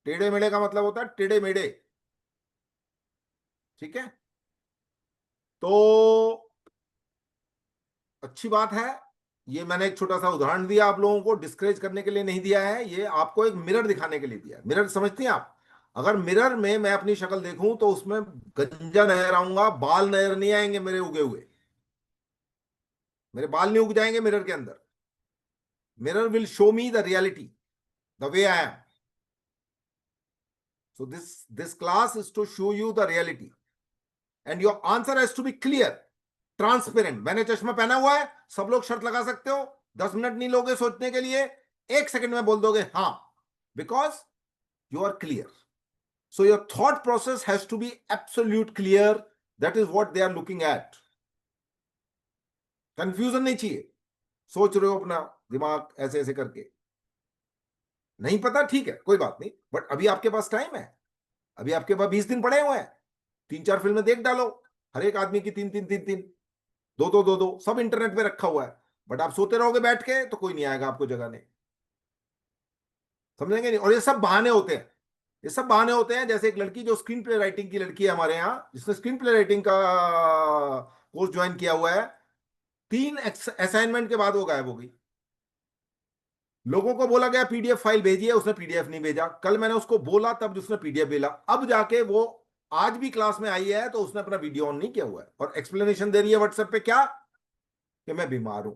टेढ़े मेढ़े का मतलब होता है टेढ़े मेढ़े। ठीक है? तो अच्छी बात है, ये मैंने एक छोटा सा उदाहरण दिया आप लोगों को, डिस्करेज करने के लिए नहीं दिया है, ये आपको एक मिरर दिखाने के लिए दिया है। मिरर समझती हैं आप? अगर मिरर में मैं अपनी शक्ल देखूं, तो उसमें गंजा नजर आऊंगा, बाल नजर नहीं आएंगे मेरे उगे हुए। मेरे बाल नहीं उग जाएंगे मिरर के अंदर। Mirror will show me the reality, the way I am. So this class is to show you the reality, and your answer has to be clear, transparent. मैंने चश्मा पहना हुआ है, सब लोग शर्त लगा सकते हो, 10 मिनट नहीं लोगे सोचने के लिए, 1 सेकंड में बोल दोगे हाँ, because you are clear. So your thought process has to be absolute clear. That is what they are looking at. Confusion नहीं चाहिए. सोच रहे हो अपना दिमाग ऐसे ऐसे करके, नहीं पता ठीक है, कोई बात नहीं, बट अभी आपके पास टाइम है, अभी आपके पास 20 दिन पड़े हुए हैं, 3-4 फिल्में देख डालो, हर एक आदमी की 3-3, 2-2, सब इंटरनेट पे रखा हुआ है, बट आप सोते रहोगे बैठ के तो कोई नहीं आएगा आपको जगाने, समझेंगे नहीं। और ये सब बहाने होते हैं, ये सब बहाने होते हैं। जैसे एक लड़की जो स्क्रीन प्ले राइटिंग की लड़की है हमारे यहाँ, जिसने स्क्रीन प्ले राइटिंग का कोर्स ज्वाइन किया हुआ है, 3 असाइनमेंट के बाद वो गायब हो गई। लोगों को बोला गया पीडीएफ फाइल भेजिए, उसने पीडीएफ नहीं भेजा। कल मैंने उसको बोला तब उसने पीडीएफ भेजा, अब जाके वो आज भी क्लास में आई है तो उसने अपना वीडियो ऑन नहीं किया हुआ है और एक्सप्लेनेशन दे रही है व्हाट्सएप पे, क्या कि मैं बीमार हूं।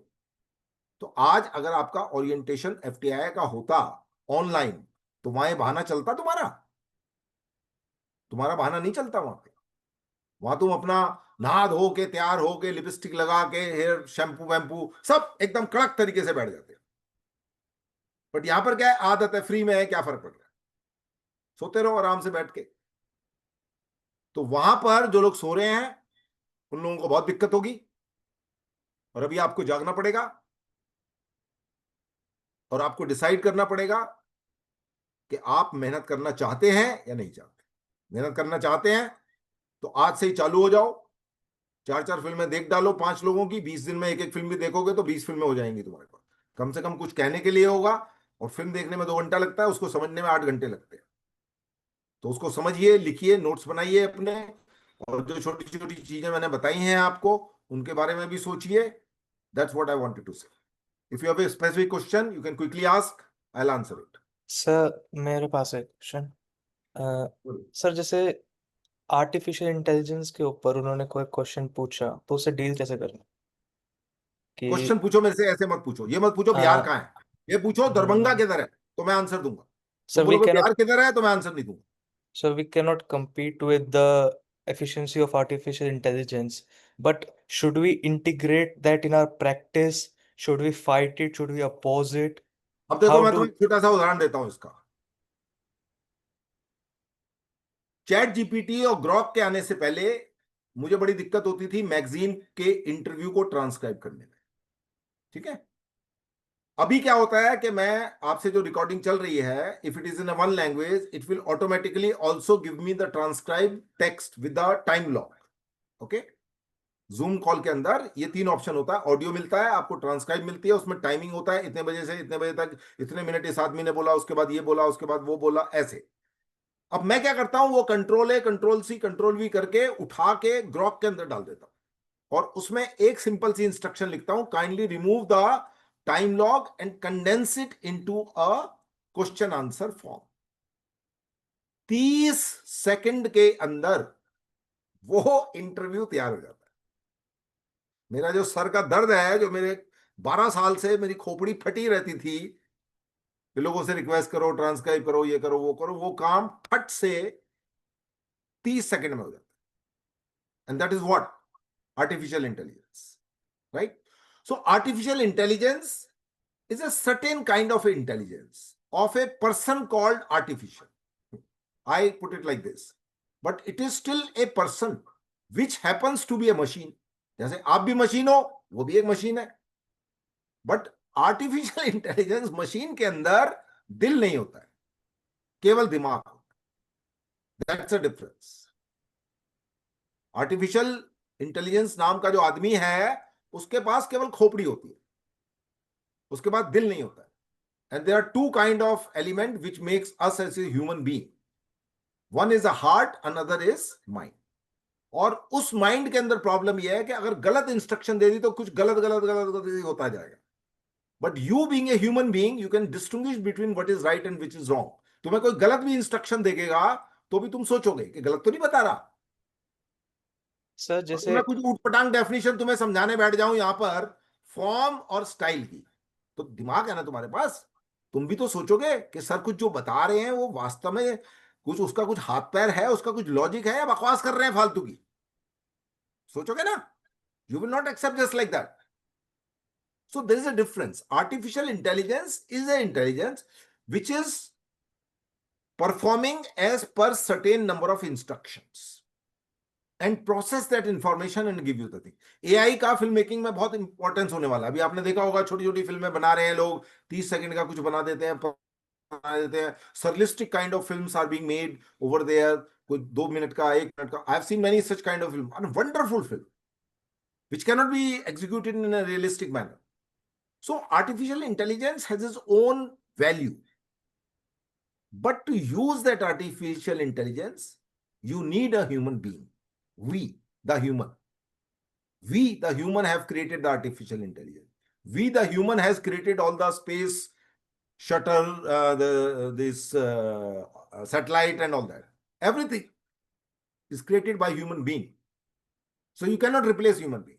तो आज अगर आपका ओरिएंटेशन एफटीआई का होता ऑनलाइन तो वहां बहाना चलता, तुम्हारा बहाना नहीं चलता वहां पे। वहां तुम अपना नहा धो के तैयार हो के लिपस्टिक लगा के हेयर शैम्पू वैम्पू सब एकदम कड़क तरीके से बैठ जाते। बट यहां पर क्या है, आदत है, फ्री में है, क्या फर्क पड़ रहा है, सोते रहो आराम से बैठ के। तो वहां पर जो लोग सो रहे हैं उन लोगों को बहुत दिक्कत होगी, और अभी आपको जागना पड़ेगा और आपको डिसाइड करना पड़ेगा कि आप मेहनत करना चाहते हैं या नहीं चाहते। मेहनत करना चाहते हैं तो आज से ही चालू हो जाओ, 4-4 फिल्में देख डालो 5 लोगों की, 20 दिन में एक फिल्म भी देखोगे तो 20 फिल्में हो जाएंगी तुम्हारे पास। कम से कम कुछ कहने के लिए होगा, और फिल्म देखने में 2 घंटा लगता है, उसको समझने में 8 घंटे लगते हैं। तो उसको समझिए, लिखिए, नोट्स बनाइए अपने, और जो छोटी छोटी चीजें मैंने बताई हैं आपको उनके बारे में भी सोचिए। That's what I wanted to say. If you have a specific question you can quickly ask, I will answer it. Sir मेरे पास एक क्वेश्चन। सर जैसे आर्टिफिशियल इंटेलिजेंस के ऊपर उन्होंने कोई क्वेश्चन पूछा तो उसे डील कैसे करना कि क्वेश्चन पूछो मेरे से, ऐसे मत पूछो, ये मत पूछो बिहार कहाँ है, ये पूछो दरभंगा किधर है तो मैं आंसर दूंगा। सर तुम वी बोलोगे कैनॉट बिहार किधर है तो मैं आंसर नहीं दूंगा। So we cannot compete with the efficiency of artificial intelligence, but should we integrate that in our practice? Should we fight it? Should we oppose it? अब देखो How मैं do तुम्हें छोटा सा उदाहरण देता हूं इसका। चैट जीपीटी और ग्रॉक के आने से पहले मुझे बड़ी दिक्कत होती थी मैगजीन के इंटरव्यू को ट्रांसक्राइब करने में, ठीक है। अभी क्या होता है कि मैं आपसे जो रिकॉर्डिंग चल रही है, if it is in one language it will automatically also give me the transcribe text with the time log. Okay, zoom call के अंदर ये 3 ऑप्शन होता है, ऑडियो मिलता है, आपको ट्रांसक्राइब मिलती है, उसमें टाइमिंग होता है, इतने बजे से इतने बजे तक इतने मिनट इस आदमी ने बोला, उसके बाद ये बोला, उसके बाद वो बोला, ऐसे। अब मैं क्या करता हूं, वो control A control C control V करके उठा के ग्रॉक के अंदर डाल देता हूं, और उसमें एक सिंपल सी इंस्ट्रक्शन लिखता हूं, kindly remove the time log and condense it into a question answer form. 30 second के अंदर वो इंटरव्यू तैयार हो जाता है। मेरा जो सर का दर्द है, जो मेरे 12 साल से मेरी खोपड़ी फटी रहती थी कि लोगों से रिक्वेस्ट करो, ट्रांसक्राइब करो, ये करो, वो काम फट से 30 सेकंड में हो जाता है। And that is what artificial intelligence, right? So artificial intelligence is a certain kind of intelligence of a person called artificial. I put it like this, but it is still a person which happens to be a machine. जैसे आप भी machine हो, वो भी एक machine है, but artificial intelligence machine के अंदर दिल नहीं होता है, केवल दिमाग होता है। That's a difference. Artificial intelligence नाम का जो आदमी है उसके पास केवल खोपड़ी होती है, उसके बाद दिल नहीं होता है। And there are 2 kind of element which makes us as a human being, one is a heart, another is mind. और उस माइंड के अंदर प्रॉब्लम यह है कि अगर गलत इंस्ट्रक्शन दे दी तो कुछ गलत गलत गलत गलत होता जाएगा। But you being a human being you can distinguish between what is right and which is wrong. तुम्हें कोई गलत भी इंस्ट्रक्शन देगा तो भी तुम सोचोगे कि गलत तो नहीं बता रहा। सर जैसे मैं कुछ ऊटपटांग डेफिनेशन तुम्हें समझाने बैठ जाऊं यहां पर फॉर्म और स्टाइल की, तो दिमाग है ना तुम्हारे पास, तुम भी तो सोचोगे कि सर कुछ जो बता रहे हैं वो वास्तव में कुछ उसका कुछ हाथ पैर है, उसका कुछ लॉजिक है, या बकवास कर रहे हैं फालतू की? सोचोगे ना? You will not accept just like that. So there is a difference. Artificial intelligence is an intelligence which is performing as per certain number of instructions and process that information and give you the thing. AI का film making में बहुत importance होने वाला है. अभी आपने देखा होगा छोटी छोटी फिल्में बना रहे हैं लोग, 30 सेकंड का कुछ बना देते हैं. Surrealistic kind of films are being made over there. कोई 2 मिनट का, 1 मिनट का. I have seen many such kind of film, and wonderful film which cannot be executed in a realistic manner. So artificial intelligence has its own value. But to use that artificial intelligence, you need a human being. We, the human have created the artificial intelligence. We, the human, has created all the space shuttle, this satellite and all that. Everything is created by human being. So you cannot replace human being.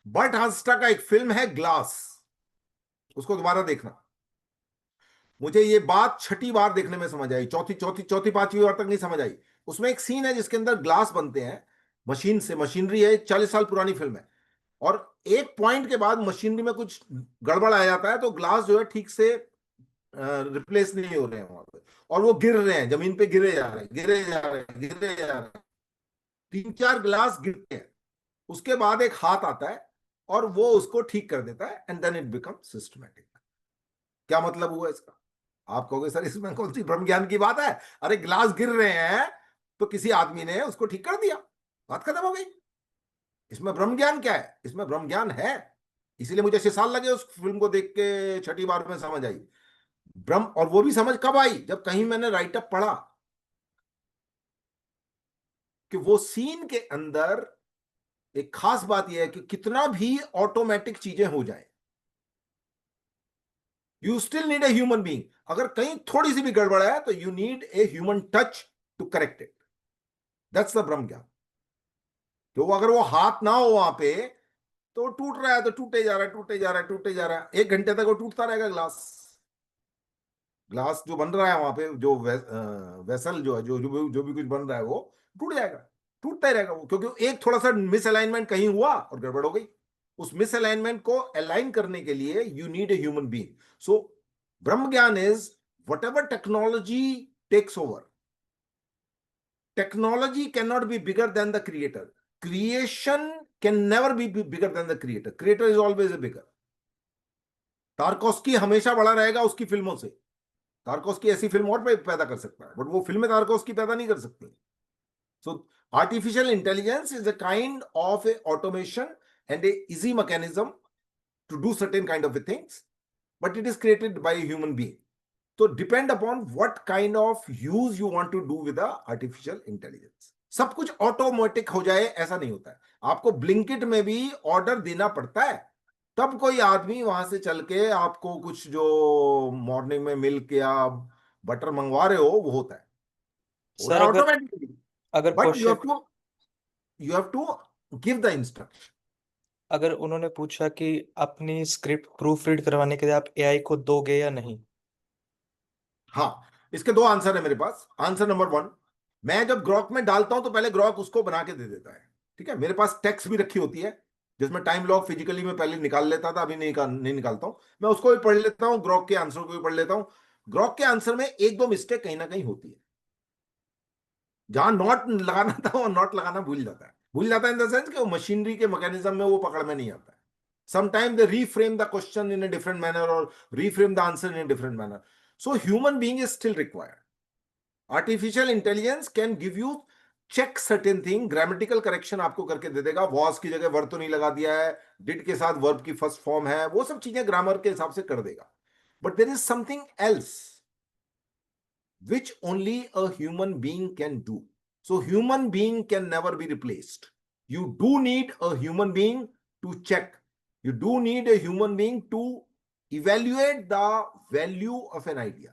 But हंसटा का एक film है glass, उसको दोबारा देखना. मुझे ये बात छठी बार देखने में समझ आई, चौथी पांचवी बार तक नहीं समझ आई. उसमें एक सीन है जिसके अंदर ग्लास बनते हैं मशीन से. मशीनरी है, 40 साल पुरानी फिल्म है, और एक पॉइंट के बाद मशीनरी में कुछ गड़बड़ आ जाता है, तो ग्लास जो है ठीक से रिप्लेस नहीं हो रहे हैं वहां पे, और वो गिर रहे हैं जमीन पे, गिरे जा रहे हैं. 3-4 ग्लास गिरते हैं. उसके बाद एक हाथ आता है और वो उसको ठीक कर देता है, and then it become systematic. क्या मतलब हुआ इसका? आप कहोगे सर इसमें कौन सी ब्रह्म ज्ञान की बात है? अरे ग्लास गिर रहे हैं तो किसी आदमी ने उसको ठीक कर दिया, बात खत्म हो गई. इसमें ब्रह्म ज्ञान क्या है? इसमें ब्रह्म ज्ञान है. इसीलिए मुझे 6 साल लगे उस फिल्म को देख के, छठी बार में समझ आई ब्रह्म. और वो भी समझ कब आई? जब कहीं मैंने राइटअप पढ़ा कि वो सीन के अंदर एक खास बात यह है कि कितना भी ऑटोमेटिक चीजें हो जाए, you still need a human being. अगर कहीं थोड़ी सी भी गड़बड़ है तो you need a human touch to correct it. That's the brahm gyan. तो अगर वो हाथ ना हो वहां पे, तो टूट रहा है तो टूटे जा रहा है. 1 घंटे तक वो टूटता रहेगा. ग्लास जो बन रहा है वहां पे, जो वेसल जो है, जो भी कुछ बन रहा है, वो टूट जाएगा, टूटता ही रहेगा वो, क्योंकि एक थोड़ा सा मिसअलाइनमेंट कहीं हुआ और गड़बड़ हो गई. उस मिसअलाइनमेंट को अलाइन करने के लिए you need a human being. So Brahm gyan is whatever technology takes over. Technology can not be bigger than the creator. Creation can never be bigger than the creator. Creator is always a bigger. Tarkovsky हमेशा बड़ा रहेगा उसकी फिल्मों से. तारकोस्की ऐसी film और पैदा कर सकता है, बट वो फिल्में तारकोस्की पैदा नहीं कर सकती. So artificial intelligence is a kind of a automation and a easy mechanism to do certain kind of things, but it is created by a human being. So depend upon what kind of use you want to do with the artificial intelligence. सब कुछ automatic हो जाए ऐसा नहीं होता है. आपको Blinkit में भी ऑर्डर देना पड़ता है, तब कोई आदमी वहां से चल के आपको कुछ जो मॉर्निंग में मिल्क या बटर मंगवा रहे हो वो होता है. Sir automatically. अगर But question you have to give the instruction. अगर उन्होंने पूछा कि अपनी स्क्रिप्ट प्रूफ रीड करवाने के लिए आप एआई को दोगे या नहीं? हाँ, इसके 2 आंसर है मेरे पास. आंसर नंबर 1, मैं जब ग्रॉक में डालता हूं तो पहले ग्रॉक उसको बना के दे देता है. ठीक है, मेरे पास टेक्स्ट भी रखी होती है जिसमें टाइम लॉग फिजिकली मैं पहले निकाल लेता था, अभी नहीं निकालता हूं. मैं उसको भी पढ़ लेता हूं, ग्रॉक के आंसर को भी पढ़ लेता हूं. ग्रॉक के आंसर में 1-2 मिस्टेक कहीं ना कहीं होती है. जहां नॉट लगाना था वो नॉट लगाना भूल जाता है इन द सेंस कि वो मशीनरी के मैकेनिज्म में वो पकड़ में नहीं आता है. Sometime they reframe the question in a different manner और reframe the answer in a different manner. So human being is still required. Artificial intelligence can give you check certain thing. Grammatical correction आपको करके दे देगा. Was की जगह verb तो नहीं लगा दिया है, डिड के साथ वर्ब की फर्स्ट फॉर्म है, वो सब चीजें ग्रामर के हिसाब से कर देगा. But there is something else which only a human being can do. So human being can never be replaced. You do need a human being to check. You do need a human being to evaluate the value of an idea.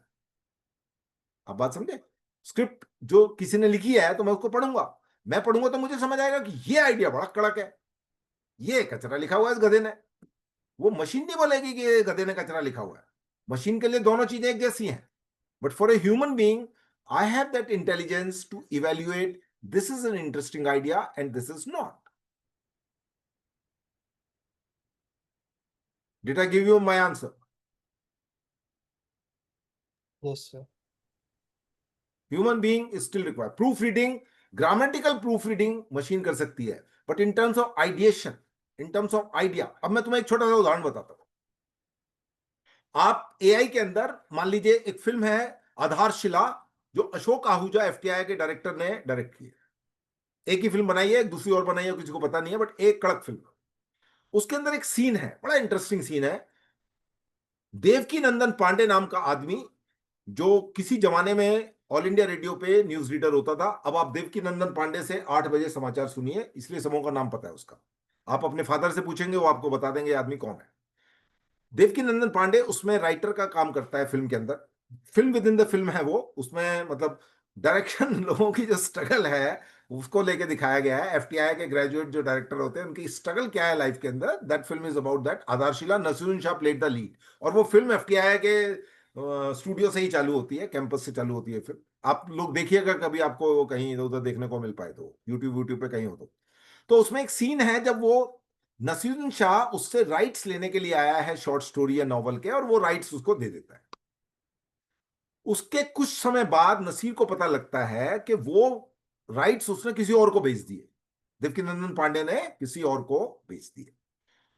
अब बात समझे? Script जो किसी ने लिखी है तो मैं उसको पढ़ूंगा. मैं पढ़ूंगा तो मुझे समझ आएगा कि ये आइडिया बड़ा कड़क है, ये कचरा लिखा हुआ है इस गधे ने. वो मशीन नहीं बोलेगी कि ये गधे ने कचरा लिखा हुआ है. मशीन के लिए दोनों चीजें एक जैसी हैं. But for a human being, I have that intelligence to evaluate this is an interesting idea and this is not. Did I give you my answer? Yes, sir. Human being is still required. Proofreading, grammatical proofreading machine कर सकती है, but in terms of ideation, in terms of idea, अब मैं तुम्हें एक छोटा सा उदाहरण बताता हूं. आप एआई के अंदर मान लीजिए एक फिल्म है आधारशिला, जो अशोक आहूजा एफटीआई के डायरेक्टर ने डायरेक्ट की है. एक ही फिल्म बनाई है, एक दूसरी और बनाई है, किसी को पता नहीं है, बट एक कड़क फिल्म. उसके अंदर एक सीन है, बड़ा इंटरेस्टिंग सीन है. देवकी नंदन पांडे नाम का आदमी, जो किसी जमाने में ऑल इंडिया रेडियो पे न्यूज रीडर होता था. अब आप देवकी नंदन पांडे से 8 बजे समाचार सुनिए, इसलिए समूह का नाम पता है उसका. आप अपने फादर से पूछेंगे, वो आपको बता देंगे आदमी कौन है. देवकी नंदन पांडे उसमें राइटर का काम करता है फिल्म के अंदर. Film with in the film है वो. उसमें मतलब डायरेक्शन लोगों की जो स्ट्रगल है उसको लेके दिखाया गया है. एफटीआई के ग्रेजुएट जो डायरेक्टर होते हैं उनकी स्ट्रगल क्या है लाइफ के अंदर. That film is about that. Aadharshila, Naseeruddin Shah played the lead. और वो फिल्म एफटीआई के स्टूडियो से ही चालू होती है, कैंपस से चालू होती है. फिर आप लोग देखिएगा, कभी आपको कहीं इधर उधर देखने को मिल पाए तो यूट्यूब पे कहीं हो तो उसमें एक सीन है जब वो नसीरुद्दीन शाह उससे राइट्स लेने के लिए आया है शॉर्ट स्टोरी या नॉवल के, और वो राइट्स उसको दे देता है. उसके कुछ समय बाद नसीर को पता लगता है कि वो राइट्स उसने किसी और को बेच दिए. देवकी नंदन पांडे ने किसी और को बेच दिए.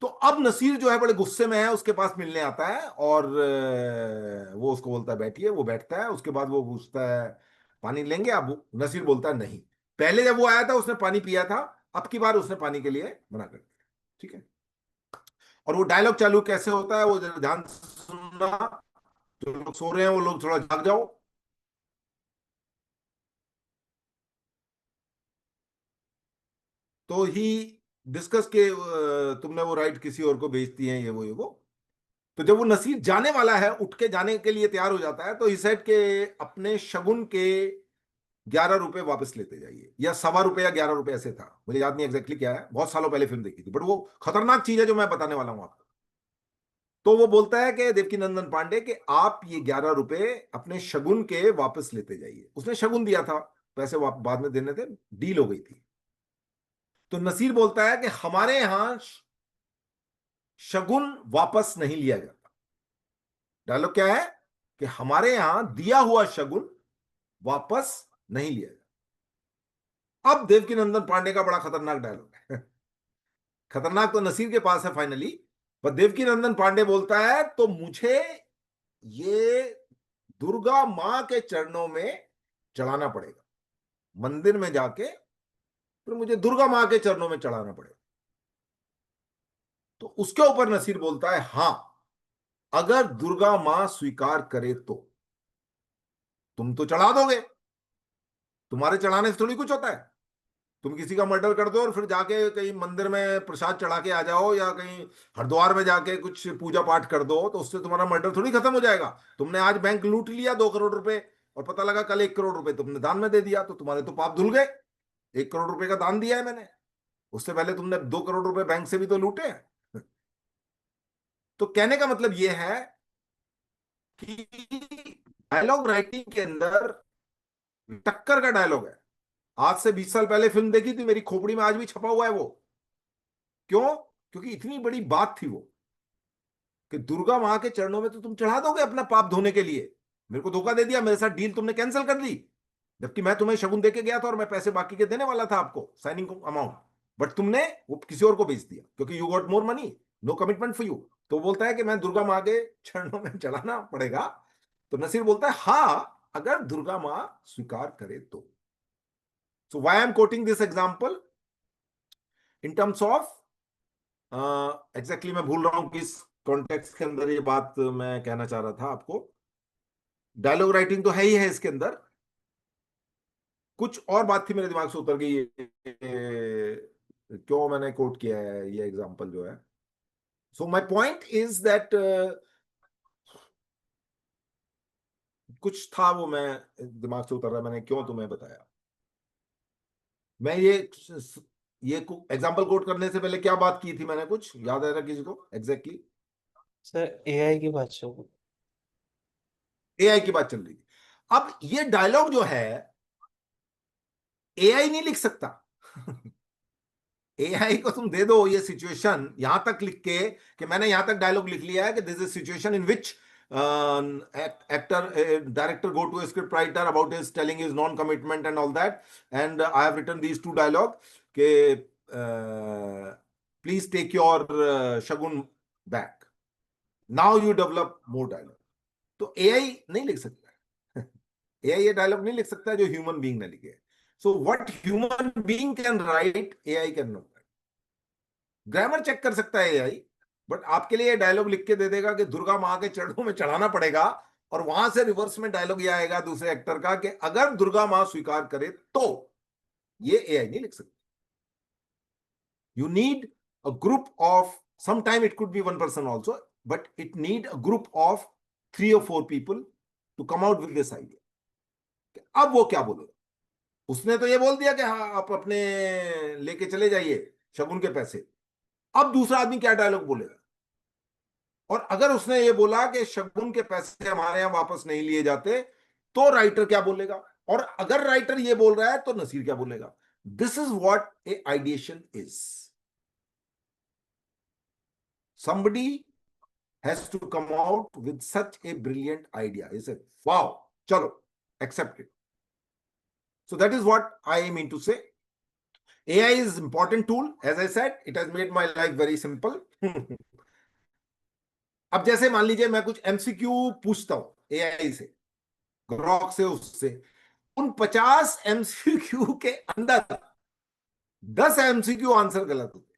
तो अब नसीर जो है बड़े गुस्से में है, उसके पास मिलने आता है और वो उसको बोलता है बैठिए. वो बैठता है. उसके बाद वो पूछता है पानी लेंगे आप. नसीर बोलता है नहीं. पहले जब वो आया था उसने पानी पिया था, अब की बार उसने पानी के लिए मना कर दिया. ठीक है. और वो डायलॉग चालू कैसे होता है, वो जरा ध्यान से सुनना. जो लोग सो रहे हैं वो लोग थोड़ा जाग जाओ. तो ही डिस्कस के तुमने वो राइट किसी और को बेचती हैं, ये वो. तो जब वो नसीर जाने वाला है, उठ के जाने के लिए तैयार हो जाता है, तो ही सेड के अपने शगुन के 11 रुपए वापस लेते जाइए, या ₹1.25 या ₹11 ऐसे था, मुझे याद नहीं एग्जैक्टली क्या है. बहुत सालों पहले फिल्म देखी थी, बट वो खतरनाक चीज है जो मैं बताने वाला हूं आपको. तो वो बोलता है कि देवकी नंदन पांडे कि आप ये 11 रुपए अपने शगुन के वापस लेते जाइए. उसने शगुन दिया था, पैसे बाद में देने थे, डील हो गई थी. तो नसीर बोलता है कि हमारे यहां शगुन वापस नहीं लिया जाता. डायलॉग क्या है कि हमारे यहां दिया हुआ शगुन वापस नहीं लिया जाता. अब देवकी नंदन पांडे का बड़ा खतरनाक डायलॉग है. खतरनाक तो नसीर के पास है फाइनली, पर देवकी नंदन पांडे बोलता है तो मुझे ये दुर्गा मां के चरणों में चढ़ाना पड़ेगा. मंदिर में जाके फिर मुझे दुर्गा मां के चरणों में चढ़ाना पड़ेगा. तो उसके ऊपर नसीर बोलता है हां, अगर दुर्गा मां स्वीकार करे तो तुम तो चढ़ा दोगे. तुम्हारे चढ़ाने से थोड़ी कुछ होता है. तुम किसी का मर्डर कर दो और फिर जाके कहीं मंदिर में प्रसाद चढ़ा के आ जाओ, या कहीं हरिद्वार में जाके कुछ पूजा पाठ कर दो, तो उससे तुम्हारा मर्डर थोड़ी खत्म हो जाएगा. तुमने आज बैंक लूट लिया 2 करोड़ रुपए, और पता लगा कल 1 करोड़ रुपए तुमने दान में दे दिया, तो तुम्हारे तो पाप धुल गए. 1 करोड़ रुपए का दान दिया है मैंने, उससे पहले तुमने 2 करोड़ रुपए बैंक से भी तो लूटे हैं. तो कहने का मतलब यह है कि डायलॉग राइटिंग के अंदर टक्कर का डायलॉग है. आज से 20 साल पहले फिल्म देखी थी, मेरी खोपड़ी में आज भी छपा हुआ है वो. क्यों? क्योंकि इतनी बड़ी बात थी वो, कि दुर्गा मां के चरणों में तो तुम चढ़ा दोगे अपना पाप धोने के लिए. मेरे को धोखा दे दिया, मेरे साथ डील तुमने कैंसिल कर दी, जबकि मैं तुम्हें शगुन दे के गया था और मैं पैसे बाकी के देने वाला था आपको, साइनिंग अमाउंट. बट तुमने वो किसी और को बेच दिया, क्योंकि you got more money, no commitment for you. तो बोलता है कि मैं दुर्गा मां के चरणों में चढ़ाना पड़ेगा. तो नसीर बोलता है हां, अगर दुर्गा मां स्वीकार करे तो. So why I'm quoting this example in terms of exactly मैं भूल रहा हूं किस कॉन्टेक्स्ट के अंदर ये बात मैं कहना चाह रहा था आपको. डायलॉग राइटिंग तो है ही है इसके अंदर. कुछ और बात थी मेरे दिमाग से उतर गई, क्यों मैंने कोट किया है ये एग्जांपल जो है. So my point is that कुछ था वो मैं दिमाग से उतर रहा, मैंने क्यों तुम्हें बताया. मैं ये एग्जांपल कोट करने से पहले क्या बात की थी मैंने, कुछ याद है किसी को एग्जैक्टली? सर एआई की बात चल रही. एआई की बात चल रही थी. अब ये डायलॉग जो है एआई नहीं लिख सकता। एआई को तुम दे दो ये सिचुएशन यहां तक लिख के कि मैंने यहां तक डायलॉग लिख लिया है कि this is situation in which director go to a script writer about his telling his non commitment and all that, and I have written these two dialogue ke please take your shagun back. Now you develop more dialogue. तो AI नहीं लिख सकता। AI ये dialogue नहीं लिख सकता जो human being ने लिखे। So what human being can write AI can not write. Grammar check कर सकता है एआई, बट आपके लिए डायलॉग लिख के दे देगा कि दुर्गा माँ के चरणों में चढ़ाना पड़ेगा, और वहां से रिवर्स में डायलॉग ये आएगा दूसरे एक्टर का कि अगर दुर्गा माँ स्वीकार करे तो। ये एआई नहीं लिख सकती। You need a group of, sometime it could be one person also, but it need a group of 3 or 4 people to come out with this idea। अब वो क्या बोलेगा? उसने तो ये बोल दिया कि हाँ आप अपने लेके चले जाइए शगुन के पैसे। अब दूसरा आदमी क्या डायलॉग बोलेगा? और अगर उसने ये बोला कि शगुन के पैसे हमारे यहां वापस नहीं लिए जाते, तो राइटर क्या बोलेगा? और अगर राइटर ये बोल रहा है तो नसीर क्या बोलेगा? This is what A ideation is. somebody has to come out with such a brilliant idea. He said, wow, chalo, accept it. So that is what I mean to say. AI is important tool. As I said, it has made my life very simple. अब जैसे मान लीजिए मैं कुछ MCQ पूछता हूं AI से, Grok से, उससे, उन 50 एमसीक्यू के अंदर 10 एमसीक्यू आंसर गलत होते हैं।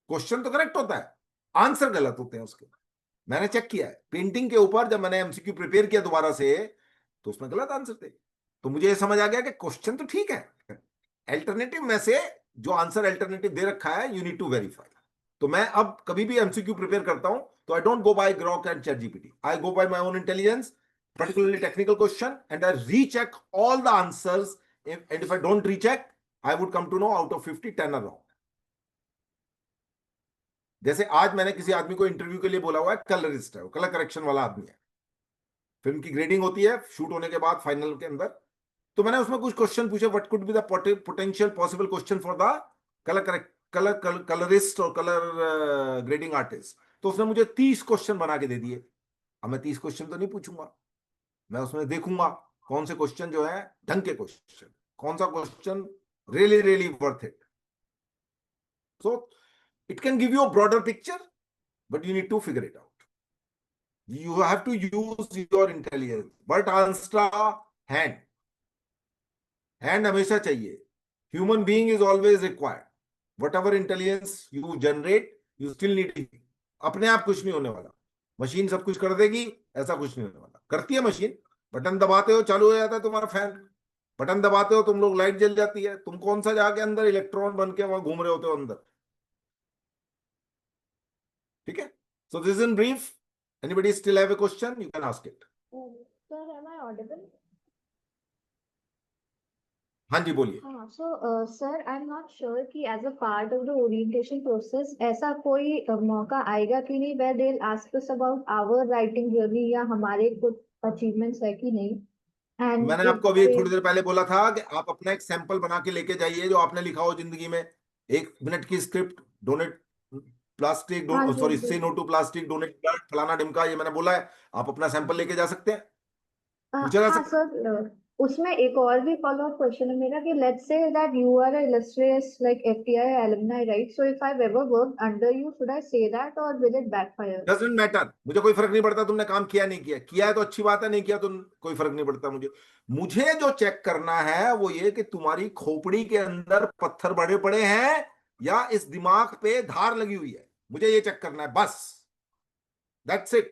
क्वेश्चन तो करेक्ट होता है, आंसर गलत होते हैं उसके। मैंने चेक किया है पेंटिंग के ऊपर, जब मैंने एमसीक्यू प्रिपेयर किया दोबारा से, तो उसमें गलत आंसर थे। तो मुझे ये समझ आ गया कि क्वेश्चन तो ठीक है, अल्टरनेटिव में से जो आंसर अल्टरनेटिव दे रखा है यू नीड टू वेरीफाई। तो मैं अब कभी भी एमसीक्यू प्रिपेयर करता हूं तो I don't go by Grok and ChatGPT, I go by my own intelligence, particularly technical question, and I recheck all the answers. And if I don't recheck, I would come to know out of 50, 10 are wrong. जैसे आज मैंने किसी आदमी को interview के लिए बोला हुआ है, कलरिस्ट है, वो कलर करेक्शन वाला आदमी है। फिल्म की ग्रेडिंग होती है शूट होने के बाद फाइनल के अंदर, तो मैंने उसमें कुछ क्वेश्चन पूछे, what could be the potential possible question for the colourist और कलर ग्रेडिंग आर्टिस्ट। तो उसने मुझे 30 क्वेश्चन बना के दे दिए। अब मैं 30 क्वेश्चन तो नहीं पूछूंगा, मैं उसमें देखूंगा कौन से क्वेश्चन जो है ढंग के क्वेश्चन, कौन सा question really really worth it. So it can give you a broader picture, but you need to figure it out. You have to use your intelligence, but answer hand हमेशा चाहिए। Human being is always required. Whatever intelligence you generate, you still need। अपने आप कुछ नहीं होने वाला, machine सब कुछ कर देगी, ऐसा कुछ नहीं होने वाला। करती है मशीन, बटन दबाते हो चालू हो जाता है तुम्हारा फैन, बटन दबाते हो तुम लोग लाइट जल जाती है, तुम कौन सा जाके अंदर इलेक्ट्रॉन बन के वहां घूम रहे होते हो अंदर। ठीक है? So this is in brief. Anybody still have a question? You can ask it. Sir, am I audible? हाँ जी बोलिए। हाँ, so sir, I'm not sure कि as a part of the orientation process ऐसा कोई मौका आएगा कि नहीं where they'll ask us about our writing journey या हमारे कुछ achievements है कि नहीं। And मैंने आपको अभी थोड़ी देर पहले बोला था कि आप अपना एक सैंपल बना के लेके जाइए जो आपने लिखा हो जिंदगी में, 1 मिनट की script, donate plastic, sorry say no to plastic, donate blood, फलाना ढिमका, ये मैंने बोला है। आप अपना सैंपल लेके जा सकते हैं, पूछा जा हाँ सकता है। सर, उसमें एक और भी फॉलो अप क्वेश्चन है मेरा कि let's say that you are a illustrious like FTI alumni, right? So if I've ever worked under you, should I say that or will it backfire? Doesn't matter, मुझे कोई फर्क नहीं पड़ता तुमने काम किया नहीं किया। किया है तो अच्छी बात है, नहीं किया तो कोई फर्क नहीं पड़ता मुझे। मुझे जो चेक करना है वो ये कि तुम्हारी खोपड़ी के अंदर पत्थर बड़े पड़े हैं या इस दिमाग पे धार लगी हुई है, मुझे ये चेक करना है बस। That's it.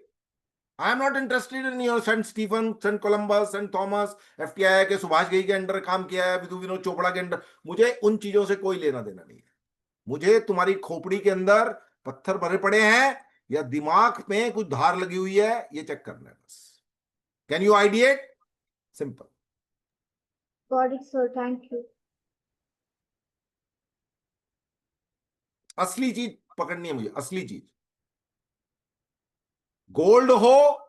I am not interested in your Saint Stephen, Saint Columbus, Saint Thomas, FTI के सुभाष घई के अंडर काम किया है, विधु विनोद चोपड़ा के अंडर, मुझे उन चीजों से कोई लेना देना नहीं है। मुझे तुम्हारी खोपड़ी के अंदर पत्थर भरे पड़े हैं या दिमाग में कुछ धार लगी हुई है, ये चेक करना है बस। Can you ideate? Simple. Got it, sir. Thank you. असली चीज पकड़नी है मुझे, असली चीज। गोल्ड हो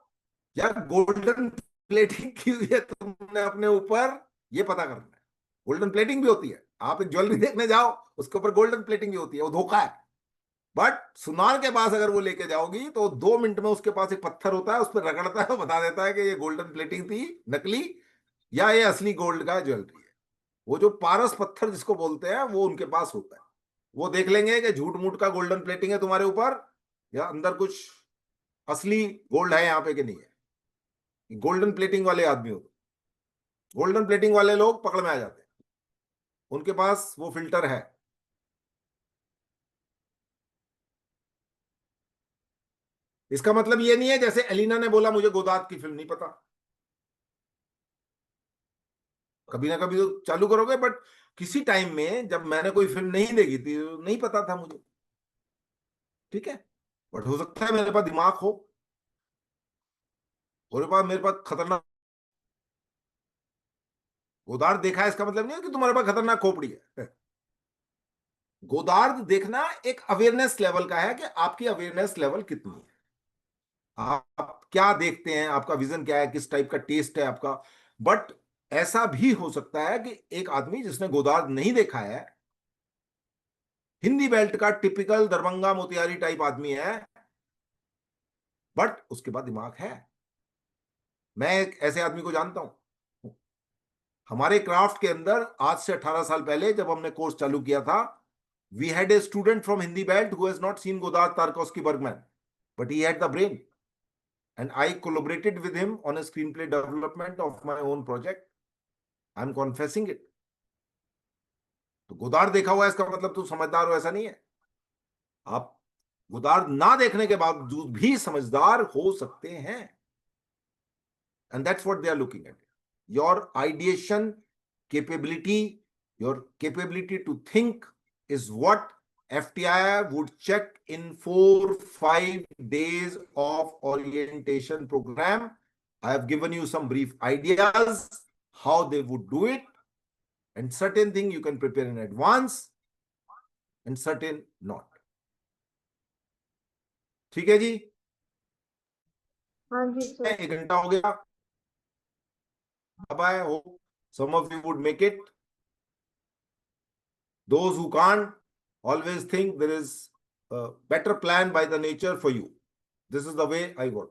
यार गोल्डन प्लेटिंग की हुई है तुमने अपने ऊपर, ये पता करना है। गोल्डन प्लेटिंग भी होती है, आप एक ज्वेलरी देखने जाओ उसके ऊपर गोल्डन प्लेटिंग भी होती है, वो धोखा है। बट सुनार के पास अगर वो लेके जाओगी तो 2 मिनट में उसके पास एक पत्थर होता है, उस पर रगड़ता है, बता देता है कि ये गोल्डन प्लेटिंग थी नकली या ये असली गोल्ड का ज्वेलरी है। वो जो पारस पत्थर जिसको बोलते हैं वो उनके पास होता है। वो देख लेंगे कि झूठ मूठ का गोल्डन प्लेटिंग है तुम्हारे ऊपर या अंदर कुछ असली गोल्ड है यहाँ पे कि नहीं है। गोल्डन प्लेटिंग वाले आदमी होते, गोल्डन प्लेटिंग वाले लोग पकड़ में आ जाते हैं, उनके पास वो फिल्टर है। इसका मतलब ये नहीं है जैसे एलिना ने बोला मुझे गोदाद की फिल्म नहीं पता, कभी ना कभी तो चालू करोगे। बट किसी टाइम में जब मैंने कोई फिल्म नहीं देखी थी तो नहीं पता था मुझे, ठीक है। बट हो सकता है मेरे पास दिमाग हो, मेरे पास खतरनाक गोदार्ध देखा है, इसका मतलब नहीं है कि तुम्हारे पास खतरनाक खोपड़ी है। गोदार्ध देखना एक अवेयरनेस लेवल का है कि आपकी अवेयरनेस लेवल कितनी है, आप क्या देखते हैं, आपका विजन क्या है, किस टाइप का टेस्ट है आपका। बट ऐसा भी हो सकता है कि एक आदमी जिसने गोदार्ध नहीं देखा है, हिंदी बेल्ट का टिपिकल दरभंगा मोतिहारी टाइप आदमी है, बट उसके बाद दिमाग है। मैं एक ऐसे आदमी को जानता हूं, हमारे क्राफ्ट के अंदर आज से 18 साल पहले जब हमने कोर्स चालू किया था, we had a student from Hindi belt who has not seen Godard Tarkovsky Bergman, but he had the brain and I collaborated with him on a screenplay development of my own project. I'm confessing it. तो गोदार्ध देखा हुआ है इसका मतलब तुम समझदार हो ऐसा नहीं है। आप गोदार्ध ना देखने के बावजूद भी समझदार हो सकते हैं, and that's what they are looking at. Your ideation capability, your capability to think is what FTI would check in 4-5 days of orientation program. I have given you some brief ideas how they would do it, and certain thing you can prepare in advance and certain not. ठीक है जी, हाँ जी sir. 1 घंटा हो गया। Bye. Hope some of you would make it. Those who can't, always think there is a better plan by the nature for you. This is the way I work.